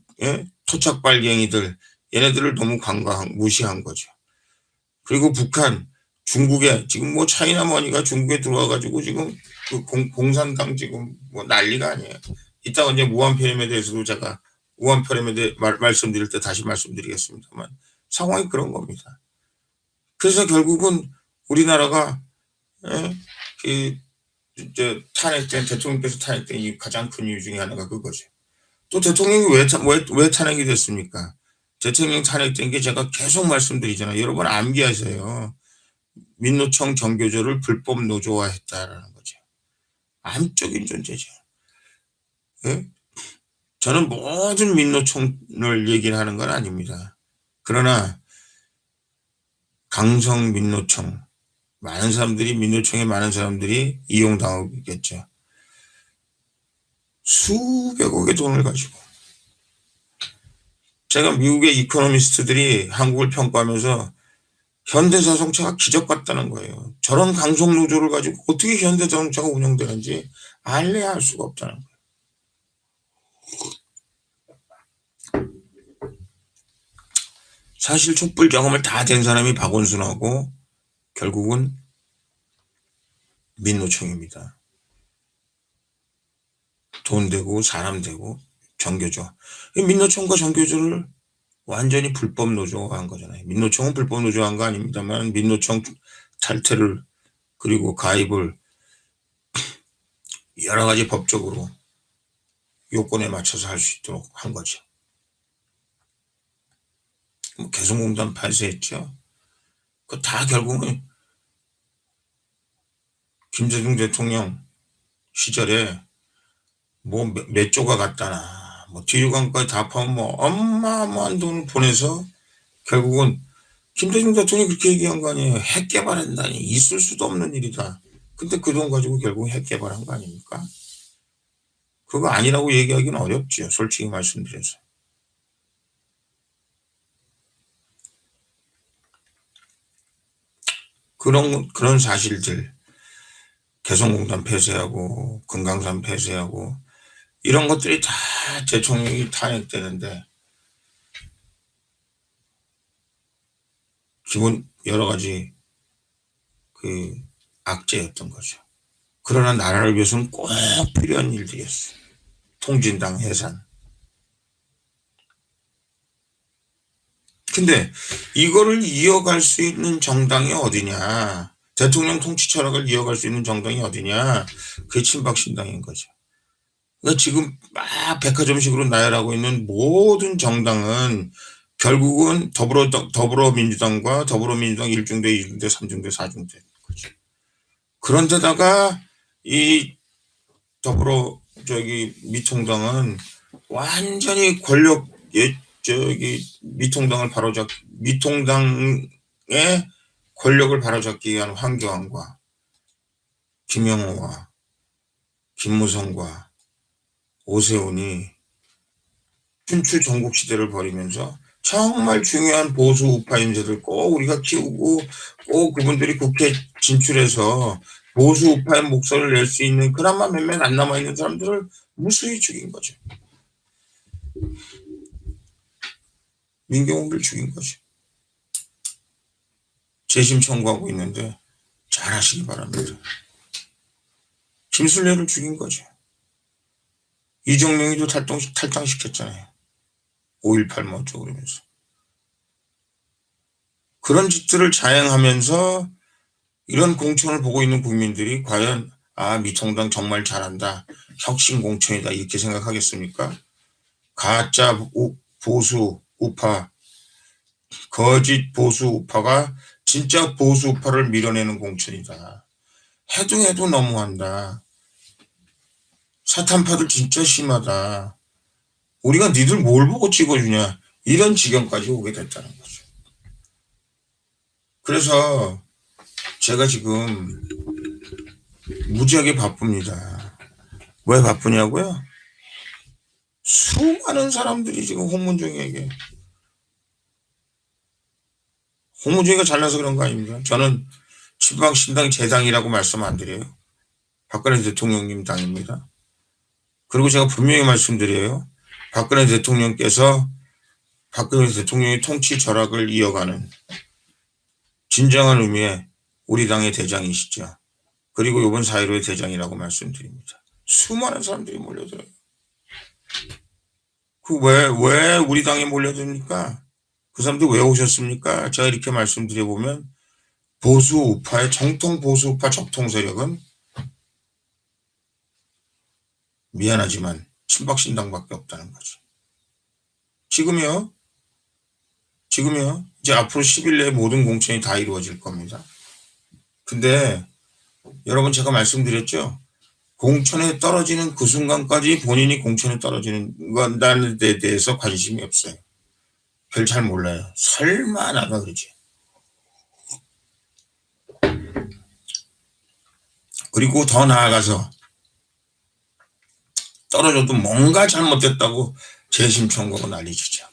토착발갱이들 얘네들을 너무 무시한 거죠. 그리고 북한, 중국에 지금 차이나머니가 중국에 들어와가지고 지금 그 공산당 지금 난리가 아니에요. 이따가 이제 무한폐렴에 대해서도 제가 무한폐렴에 대해 말씀드릴 때 다시 말씀드리겠습니다만 상황이 그런 겁니다. 그래서 결국은 우리나라가 대통령께서 탄핵된 이 가장 큰 이유 중에 하나가 그거죠. 또 대통령이 왜 탄핵이 됐습니까? 대통령 탄핵된 게 제가 계속 말씀드리잖아요. 여러분 암기하세요. 민노총 정교조를 불법 노조화했다라는 거죠. 암적인 존재죠. 네? 저는 모든 민노총을 얘기를 하는 건 아닙니다. 그러나 강성 민노총, 민노총의 많은 사람들이 이용당하겠죠. 수백억의 돈을 가지고. 제가 미국의 이코노미스트들이 한국을 평가하면서 현대자동차가 기적 같다는 거예요. 저런 강성 노조를 가지고 어떻게 현대자동차가 운영되는지 알래야 할 수가 없다는 거예요. 사실 촛불 경험을 다 된 사람이 박원순하고 결국은 민노총입니다. 돈 되고 사람 되고 정교조. 민노총과 정교조를 완전히 불법 노조화한 거잖아요. 민노총은 불법 노조한 거 아닙니다만 민노총 탈퇴를 그리고 가입을 여러 가지 법적으로 요건에 맞춰서 할 수 있도록 한 거죠. 개성공단 폐쇄했죠. 그 다 결국은 김대중 대통령 시절에 몇 조가 갔다나 뒤류관까지 다 포함 어마어마한 돈을 보내서 결국은 김대중 대통령이 그렇게 얘기한 거 아니에요. 핵 개발한다니 있을 수도 없는 일이다. 근데 그 돈 가지고 결국 핵 개발한 거 아닙니까? 그거 아니라고 얘기하기는 어렵지요. 솔직히 말씀드려서. 그런 사실들, 개성공단 폐쇄하고 금강산 폐쇄하고 이런 것들이 다 대통령이 탄핵되는데 기본 여러 가지 그 악재였던 거죠. 그러나 나라를 위해서는 꼭 필요한 일들이었어요. 통진당 해산. 근데 이거를 이어갈 수 있는 정당이 어디냐? 대통령 통치 철학을 이어갈 수 있는 정당이 어디냐? 그게 친박신당인 거죠. 그러니까 지금 막 백화점식으로 나열하고 있는 모든 정당은 결국은 더불어민주당과 더불어민주당 1중대, 2중대, 3중대, 4중대 거죠. 그런데다가 이 미통당은 완전히 미통당의 권력을 바로잡기 위한 황교안과 김영호와 김무성과 오세훈이 춘추 전국시대를 벌이면서 정말 중요한 보수 우파 인재들 꼭 우리가 키우고 꼭 그분들이 국회에 진출해서 보수 우파의 목소리를 낼 수 있는 그나마 몇몇 안 남아있는 사람들을 무수히 죽인 거죠. 민경훈을 죽인 거죠. 재심 청구하고 있는데 잘하시기 바랍니다. 김순례를 죽인 거죠. 이정명이도 탈당시켰잖아요. 5.18 어쩌고 그러면서. 그런 짓들을 자행하면서 이런 공천을 보고 있는 국민들이 과연 미통당 정말 잘한다, 혁신 공천이다 이렇게 생각하겠습니까? 가짜 보수 우파, 거짓 보수 우파가 진짜 보수 우파를 밀어내는 공천이다. 해도 너무한다. 사탄파들 진짜 심하다. 우리가 니들 뭘 보고 찍어주냐, 이런 지경까지 오게 됐다는 거죠. 그래서 제가 지금 무지하게 바쁩니다. 왜 바쁘냐고요? 수많은 사람들이 지금 홍문종이가 잘나서 그런 거 아닙니까? 저는 친박신당 재당이라고 말씀 안 드려요. 박근혜 대통령님 당입니다. 그리고 제가 분명히 말씀드려요. 박근혜 대통령께서 박근혜 대통령의 통치 절약을 이어가는 진정한 의미의 우리 당의 대장이시죠. 그리고 이번 4.15의 대장이라고 말씀드립니다. 수많은 사람들이 몰려들어요. 왜 우리 당에 몰려듭니까? 그 사람들 왜 오셨습니까? 제가 이렇게 말씀드려보면 보수 우파의 정통 보수 우파 적통 세력은 미안하지만 친박신당밖에 없다는 거죠. 지금요. 이제 앞으로 10일 내에 모든 공천이 다 이루어질 겁니다. 근데 여러분 제가 말씀드렸죠. 공천에 떨어지는 그 순간까지 본인이 공천에 떨어지는 건다는 데 대해서 관심이 없어요. 별 잘 몰라요. 설마 나가 그러지. 그리고 더 나아가서 떨어져도 뭔가 잘못됐다고 재심 청구하고 난리치죠.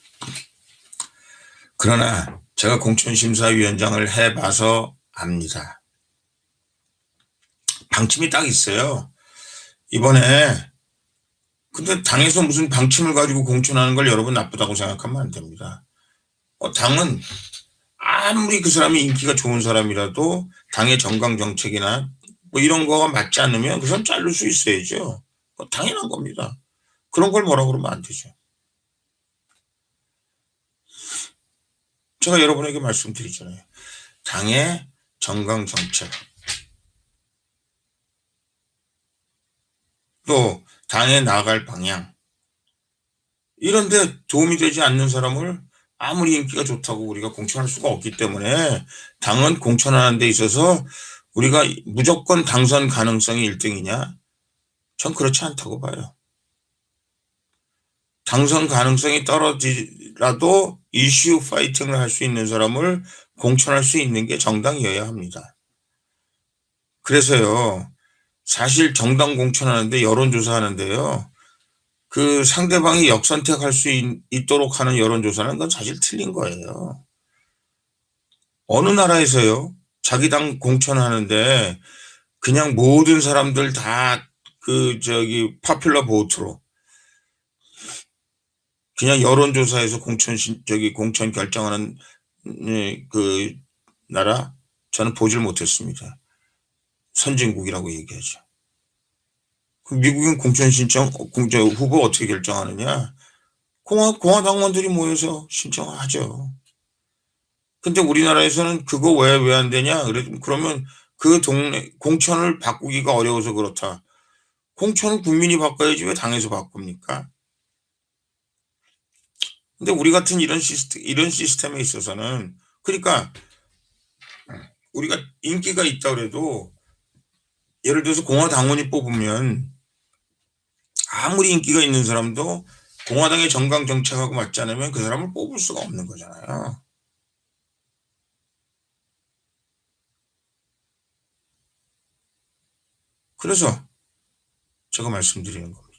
그러나 제가 공천심사위원장을 해봐서 압니다. 방침이 딱 있어요. 이번에 근데 당에서 무슨 방침을 가지고 공천하는 걸 여러분 나쁘다고 생각하면 안 됩니다. 당은 아무리 그 사람이 인기가 좋은 사람이라도 당의 정강 정책이나 뭐 이런 거가 맞지 않으면 그 사람 자를 수 있어야죠. 당연한 겁니다. 그런 걸 뭐라 그러면 안 되죠. 제가 여러분에게 말씀드리잖아요. 당의 정강 정책, 또 당에 나아갈 방향, 이런데 도움이 되지 않는 사람을 아무리 인기가 좋다고 우리가 공천할 수가 없기 때문에 당은 공천하는 데 있어서 우리가 무조건 당선 가능성이 1등이냐? 전 그렇지 않다고 봐요. 당선 가능성이 떨어지더라도 이슈 파이팅을 할 수 있는 사람을 공천할 수 있는 게 정당이어야 합니다. 그래서요, 사실 정당 공천하는데 여론조사 하는데요, 그 상대방이 역선택할 수 있도록 하는 여론조사는 건 사실 틀린 거예요. 어느 나라에서요, 자기 당 공천하는데 그냥 모든 사람들 다 파퓰러 보트로 그냥 여론조사에서 공천 결정하는 그 나라 저는 보질 못했습니다. 선진국이라고 얘기하죠. 미국은 공천 후보 어떻게 결정하느냐? 공화당원들이 모여서 신청하죠. 근데 우리나라에서는 그거 왜 안 되냐? 그러면 그 동네 공천을 바꾸기가 어려워서 그렇다. 공천을 국민이 바꿔야지 왜 당에서 바꿉니까? 근데 우리 같은 이런 시스템에 있어서는, 그러니까 우리가 인기가 있다 그래도 예를 들어서 공화당원이 뽑으면 아무리 인기가 있는 사람도 공화당의 정강 정책하고 맞지 않으면 그 사람을 뽑을 수가 없는 거잖아요. 그래서 제가 말씀드리는 겁니다.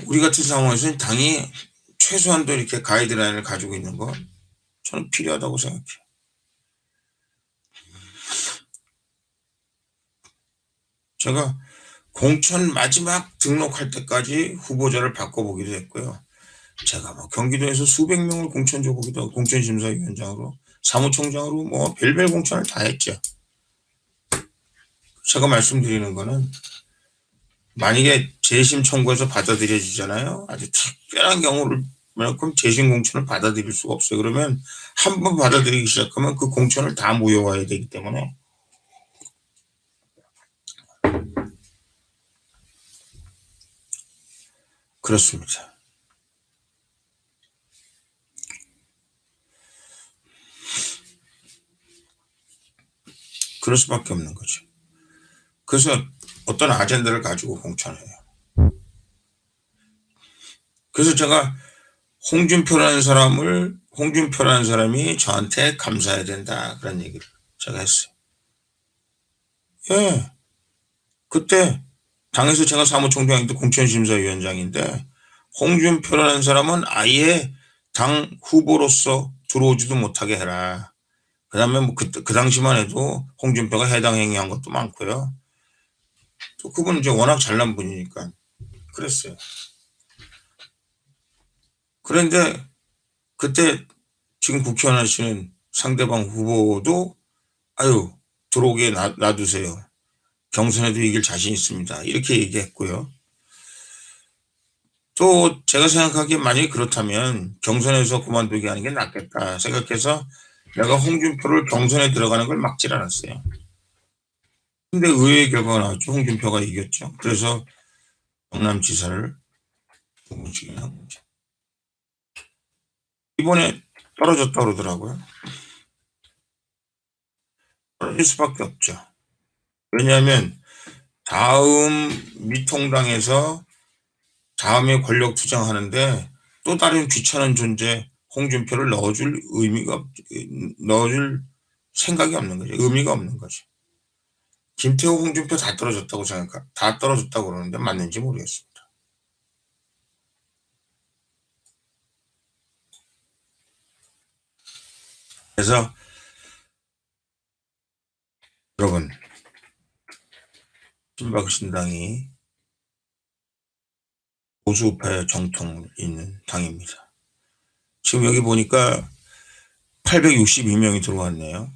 우리 같은 상황에서는 당이 최소한도 이렇게 가이드라인을 가지고 있는 건 저는 필요하다고 생각해요. 제가 공천 마지막 등록할 때까지 후보자를 바꿔보기도 했고요. 제가 경기도에서 수백 명을 공천 줘보기도 하고, 공천심사위원장으로, 사무총장으로 별별 공천을 다 했죠. 제가 말씀드리는 거는 만약에 재심 청구해서 받아들여지잖아요. 아주 특별한 경우를 그럼 재심 공천을 받아들일 수가 없어요. 그러면 한 번 받아들이기 시작하면 그 공천을 다 무효화해야 되기 때문에 그렇습니다. 그럴 수밖에 없는 거죠. 그래서 어떤 아젠다를 가지고 공천해요. 그래서 제가 홍준표라는 사람이 저한테 감사해야 된다. 그런 얘기를 제가 했어요. 예. 그때 당에서 제가 사무총장인데 공천심사위원장인데 홍준표라는 사람은 아예 당 후보로서 들어오지도 못하게 해라. 그 다음에 뭐 그 당시만 해도 홍준표가 해당 행위한 것도 많고요. 또 그분은 이제 워낙 잘난 분이니까 그랬어요. 그런데 그때 지금 국회의원 하시는 상대방 후보도 아유 들어오게 놔두세요. 경선에도 이길 자신 있습니다. 이렇게 얘기했고요. 또 제가 생각하기에 만약에 그렇다면 경선에서 그만두게 하는 게 낫겠다 생각해서 내가 홍준표를 경선에 들어가는 걸 막질 않았어요. 근데 의외의 결과가 나왔죠. 홍준표가 이겼죠. 그래서 경남지사를 공식에 한 거죠. 이번에 떨어졌다 그러더라고요. 떨어질 수밖에 없죠. 왜냐하면 다음 미통당에서 다음에 권력 투쟁하는데 또 다른 귀찮은 존재 홍준표를 넣어줄 생각이 없는 거죠. 의미가 없는 거죠. 김태호, 홍준표 다 떨어졌다고 그러는데 맞는지 모르겠습니다. 그래서 여러분, 친박신당이 보수파의 정통을 잇는 당입니다. 지금 여기 보니까 862명이 들어왔네요.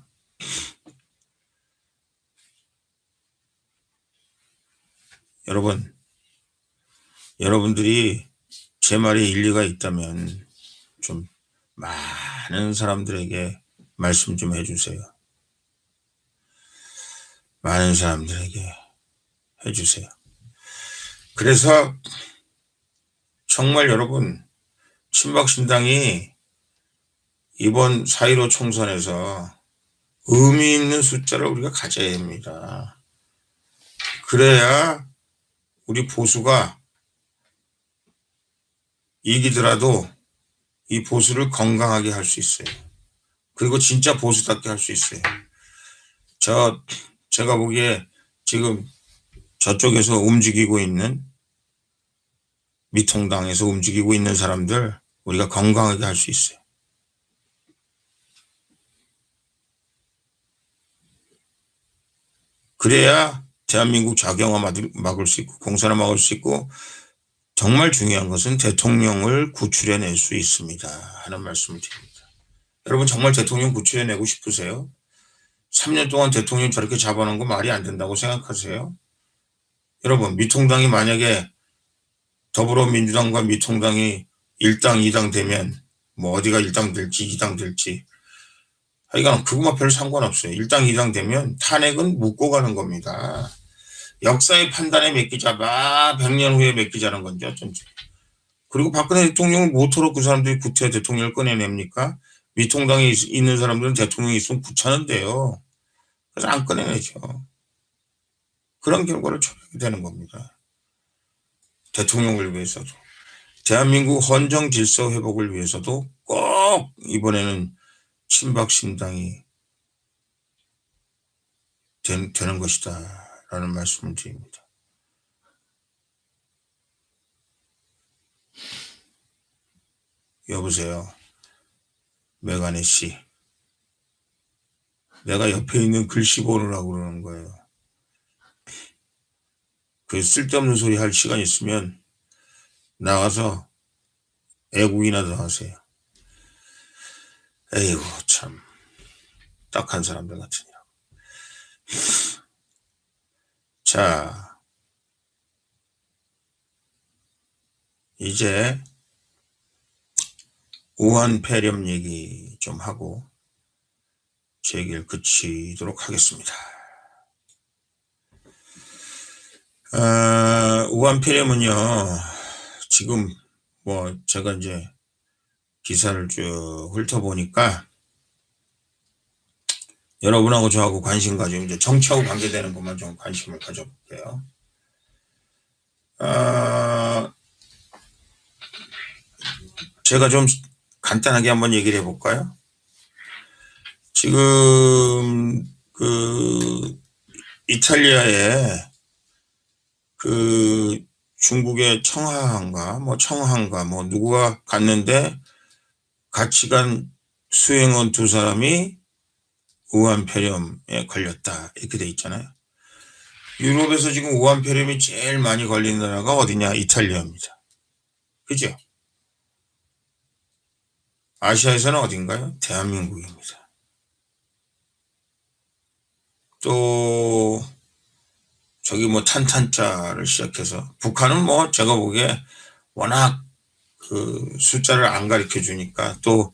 여러분들이 제 말에 일리가 있다면 좀 많은 사람들에게 말씀 좀 해주세요. 많은 사람들에게 해주세요. 그래서 정말 여러분, 친박신당이 이번 4.15 총선에서 의미 있는 숫자를 우리가 가져야 합니다. 그래야 우리 보수가 이기더라도 이 보수를 건강하게 할 수 있어요. 그리고 진짜 보수답게 할 수 있어요. 제가 보기에 지금 저쪽에서 움직이고 있는 미통당에서 움직이고 있는 사람들 우리가 건강하게 할 수 있어요. 그래야 대한민국 자경화 막을 수 있고 공산화 막을 수 있고 정말 중요한 것은 대통령을 구출해낼 수 있습니다 하는 말씀을 드립니다. 여러분 정말 대통령 구출해내고 싶으세요? 3년 동안 대통령 저렇게 잡아놓은 거 말이 안 된다고 생각하세요? 여러분 미통당이 만약에 더불어민주당과 미통당이 1당 2당 되면 뭐 어디가 1당 될지 2당 될지 하여간 그것만 별 상관없어요. 1당 2당 되면 탄핵은 묻고 가는 겁니다. 역사의 판단에 맡기자 100년 후에 맡기자는 건지 어쩐지. 그리고 박근혜 대통령을 모토로 그 사람들이 구태 대통령을 꺼내냅니까? 미통당에 있는 사람들은 대통령이 있으면 구차는데요. 그래서 안 꺼내내죠. 그런 결과를 초래하게 되는 겁니다. 대통령을 위해서도. 대한민국 헌정 질서 회복을 위해서도 꼭 이번에는 친박신당이 되는 것이다 라는 말씀을 드립니다. 여보세요. 메가네 씨. 내가 옆에 있는 글씨 보느라고 그러는 거예요. 그 쓸데없는 소리 할 시간 있으면 나가서 애국이나 더 하세요. 에이구 참 딱한 사람들 같으냐. 자 이제 우한 폐렴 얘기 좀 하고 제 얘기를 그치도록 하겠습니다. 우한 폐렴은요, 지금 뭐 제가 이제 기사를 쭉 훑어보니까 여러분하고 저하고 관심 가지고 이제 정치하고 관계되는 것만 좀 관심을 가져볼게요. 제가 좀 간단하게 한번 얘기를 해볼까요? 지금 이탈리아에 중국의 청하한가 뭐 누구가 갔는데 같이 간 수행원 2사람이 우한 폐렴에 걸렸다 이렇게 돼 있잖아요. 유럽에서 지금 우한 폐렴이 제일 많이 걸린 나라가 어디냐? 이탈리아입니다. 그죠? 아시아에서는 어딘가요? 대한민국입니다. 또 저기 뭐 탄탄자를 시작해서 북한은 뭐 제가 보기에 워낙 숫자를 안 가르쳐 주니까 또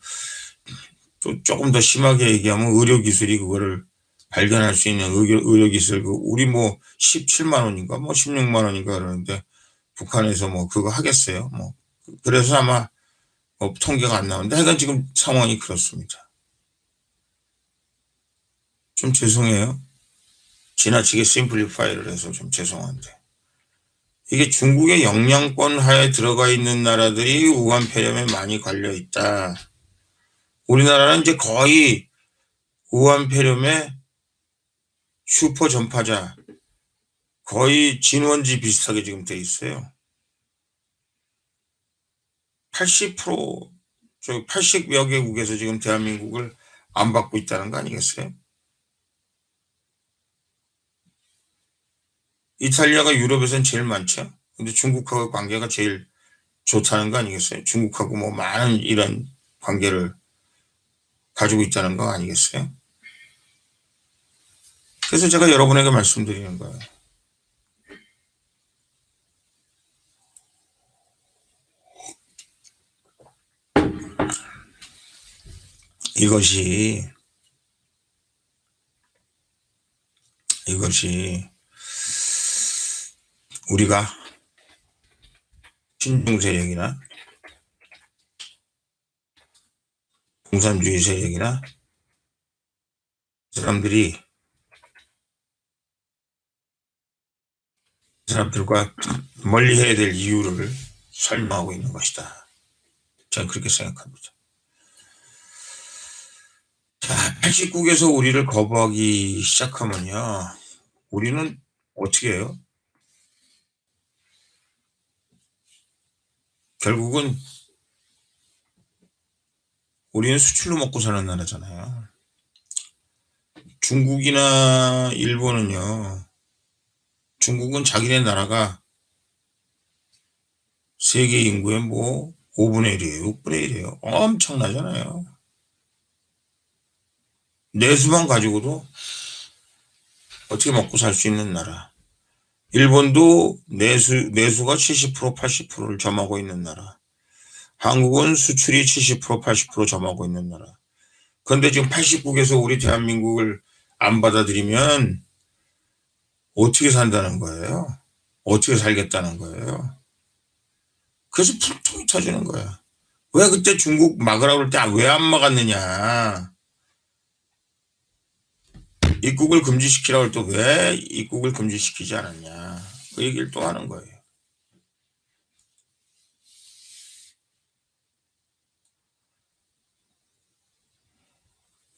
조금 더 심하게 얘기하면 의료기술이 그거를 발견할 수 있는 의료기술 우리 뭐 17만 원인가 뭐 16만 원인가 그러는데 북한에서 뭐 그거 하겠어요. 뭐 그래서 아마 뭐 통계가 안 나오는데 하여간 지금 상황이 그렇습니다. 좀 죄송해요. 지나치게 심플리파이를 해서 좀 죄송한데 이게 중국의 영향권 하에 들어가 있는 나라들이 우한 폐렴에 많이 걸려 있다. 우리나라는 이제 거의 우한 폐렴의 슈퍼 전파자 거의 진원지 비슷하게 지금 돼 있어요. 80% 80여 개국에서 지금 대한민국을 안 받고 있다는 거 아니겠어요? 이탈리아가 유럽에서는 제일 많죠. 근데 중국하고 관계가 제일 좋다는 거 아니겠어요? 중국하고 뭐 많은 이런 관계를 가지고 있다는 거 아니겠어요? 그래서 제가 여러분에게 말씀드리는 거예요. 이것이 우리가 신중 세력이나 공산주의 세력이나 사람들과 멀리 해야 될 이유를 설명하고 있는 것이다. 저는 그렇게 생각합니다. 자, 89개에서 우리를 거부하기 시작하면요. 우리는 어떻게 해요? 결국은 우리는 수출로 먹고 사는 나라잖아요. 중국이나 일본은요. 중국은 자기네 나라가 세계 인구의 뭐 5분의 1이에요. 6분의 1이에요. 엄청나잖아요. 내수만 가지고도 어떻게 먹고 살 수 있는 나라. 일본도 내수가 70% 80%를 점하고 있는 나라. 한국은 수출이 70% 80% 점하고 있는 나라. 그런데 지금 89개에서 우리 대한민국을 안 받아들이면 어떻게 산다는 거예요? 어떻게 살겠다는 거예요? 그래서 풍통이 터지는 거야. 왜 그때 중국 막으라고 그럴 때 왜 안 막았느냐? 입국을 금지시키라고 할 때 왜 입국을 금지시키지 않았냐? 그 얘기를 또 하는 거예요.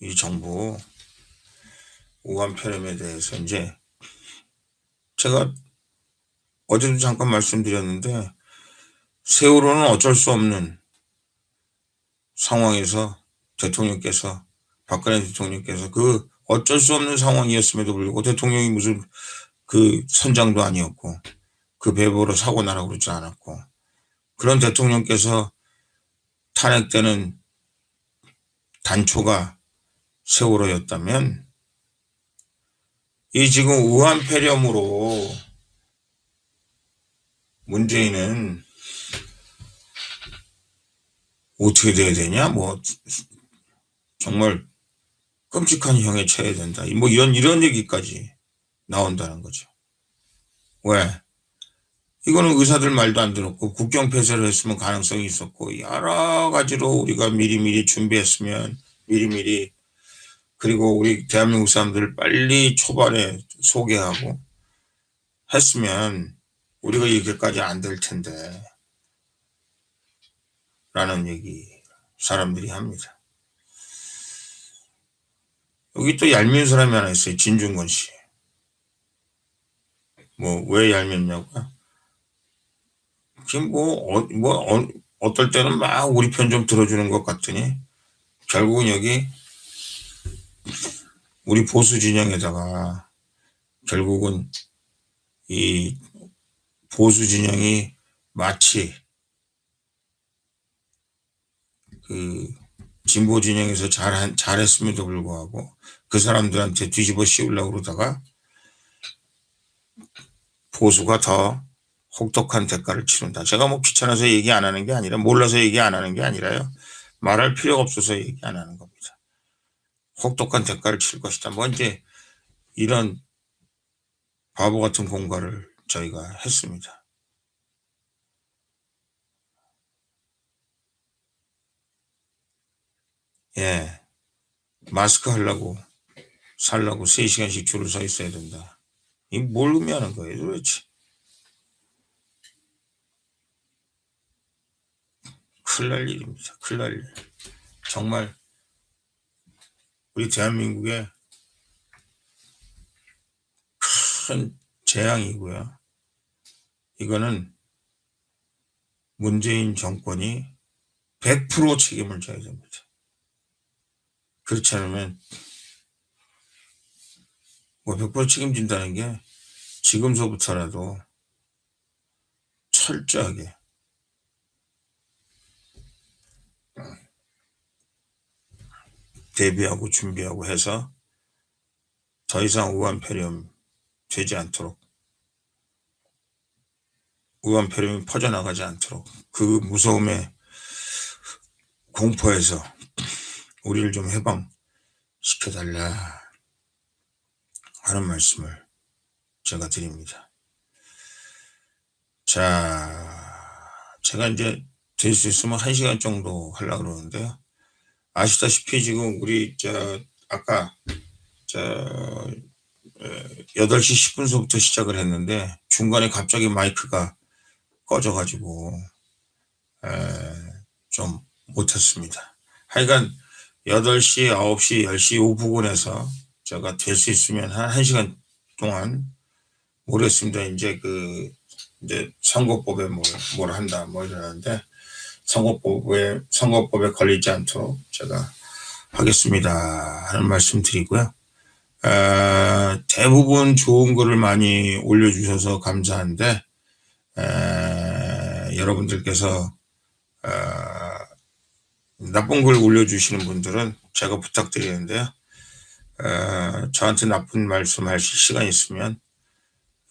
이 정부 우한 폐렴에 대해서 이제 제가 어제도 잠깐 말씀드렸는데 세월호는 어쩔 수 없는 상황에서 대통령께서 박근혜 대통령께서 그 어쩔 수 없는 상황이었음에도 불구하고 대통령이 무슨 그 선장도 아니었고 그 배보로 사고 나라고 그러지 않았고 그런 대통령께서 탄핵되는 단초가 세월호였다면 이 지금 우한 폐렴으로 문재인은 어떻게 돼야 되냐? 뭐, 정말 끔찍한 형에 처해야 된다. 뭐 이런 얘기까지 나온다는 거죠. 왜? 이거는 의사들 말도 안 들었고, 국경 폐쇄를 했으면 가능성이 있었고, 여러 가지로 우리가 미리미리 준비했으면, 미리미리, 그리고 우리 대한민국 사람들을 빨리 초반에 소개하고 했으면, 우리가 이렇게까지 안 될 텐데, 라는 얘기, 사람들이 합니다. 여기 또 얄미운 사람이 하나 있어요. 진중권 씨. 뭐, 왜 얄밉냐고요? 지금 어떨 때는 막 우리 편 좀 들어주는 것 같더니, 결국은 여기 우리 보수 진영에다가 결국은 이 보수 진영이 마치 그 진보 진영에서 잘했음에도 불구하고 그 사람들한테 뒤집어 씌우려고 그러다가 보수가 더 혹독한 대가를 치른다. 제가 뭐 귀찮아서 얘기 안 하는 게 아니라, 몰라서 얘기 안 하는 게 아니라요. 말할 필요가 없어서 얘기 안 하는 겁니다. 혹독한 대가를 칠 것이다. 뭐 이제 이런 바보 같은 공갈을 저희가 했습니다. 예. 마스크 하려고 살라고 3시간씩 줄을 서 있어야 된다. 이 뭘 의미하는 거예요, 도대체? 큰일 날 일입니다. 큰일 날 일. 정말 우리 대한민국의 큰 재앙이고요. 이거는 문재인 정권이 100% 책임을 져야 됩니다. 그렇지 않으면 뭐 100% 책임진다는 게 지금서부터라도 철저하게 대비하고 준비하고 해서 더 이상 우한폐렴 되지 않도록, 우한폐렴이 퍼져나가지 않도록 그 무서움에 공포에서 우리를 좀 해방시켜달라 하는 말씀을 제가 드립니다. 자, 제가 이제 될 수 있으면 1시간 정도 하려고 그러는데요. 아시다시피 지금 우리 아까 8시 10분서부터 시작을 했는데 중간에 갑자기 마이크가 꺼져가지고 좀 못했습니다. 하여간 8시, 9시, 10시 요 부근에서 제가 될 수 있으면 한 1시간 동안, 모르겠습니다. 이제 선거법에 뭘 한다 뭐 이러는데, 선거법에 걸리지 않도록 제가 하겠습니다 하는 말씀 드리고요. 대부분 좋은 글을 많이 올려주셔서 감사한데, 여러분들께서 나쁜 글 올려주시는 분들은 제가 부탁드리는데요. 저한테 나쁜 말씀 하실 시간 있으면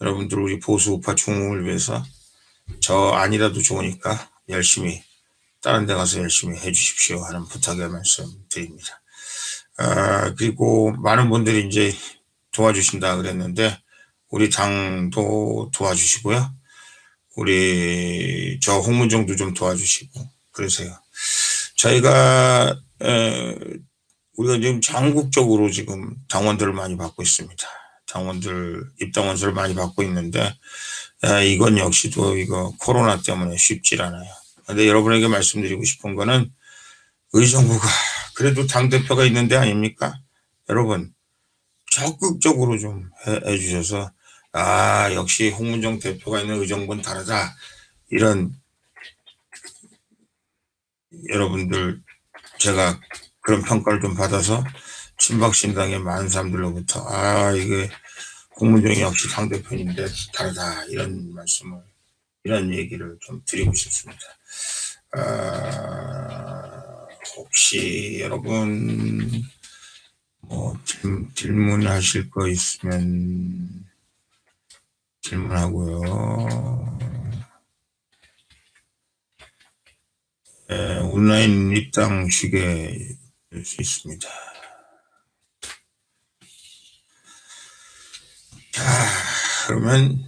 여러분들 우리 보수 우파 중흥을 위해서 저 아니라도 좋으니까 열심히 다른 데 가서 열심히 해주십시오 하는 부탁의 말씀 드립니다. 그리고 많은 분들이 이제 도와주신다 그랬는데 우리 당도 도와주시고요. 우리 홍문정도 좀 도와주시고 그러세요. 저희가 우리가 지금 전국적으로 지금 당원들을 많이 받고 있습니다. 입당원서를 많이 받고 있는데 이건 역시도 이거 코로나 때문에 쉽질 않아요. 근데 여러분에게 말씀드리고 싶은 거는 의정부가 그래도 당대표가 있는 데 아닙니까? 여러분 적극적으로 좀 해주셔서 역시 홍문정 대표가 있는 의정부는 다르다. 이런 여러분들 제가 그런 평가를 좀 받아서 친박신당의 많은 사람들로부터 이게 홍문정이 역시 당대표인데 다르다 이런 얘기를 좀 드리고 싶습니다. 혹시 여러분 뭐 질문하실 거 있으면 질문하고요. 온라인 입당식에 될 수 있습니다. 자, 그러면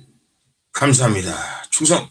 감사합니다. 충성!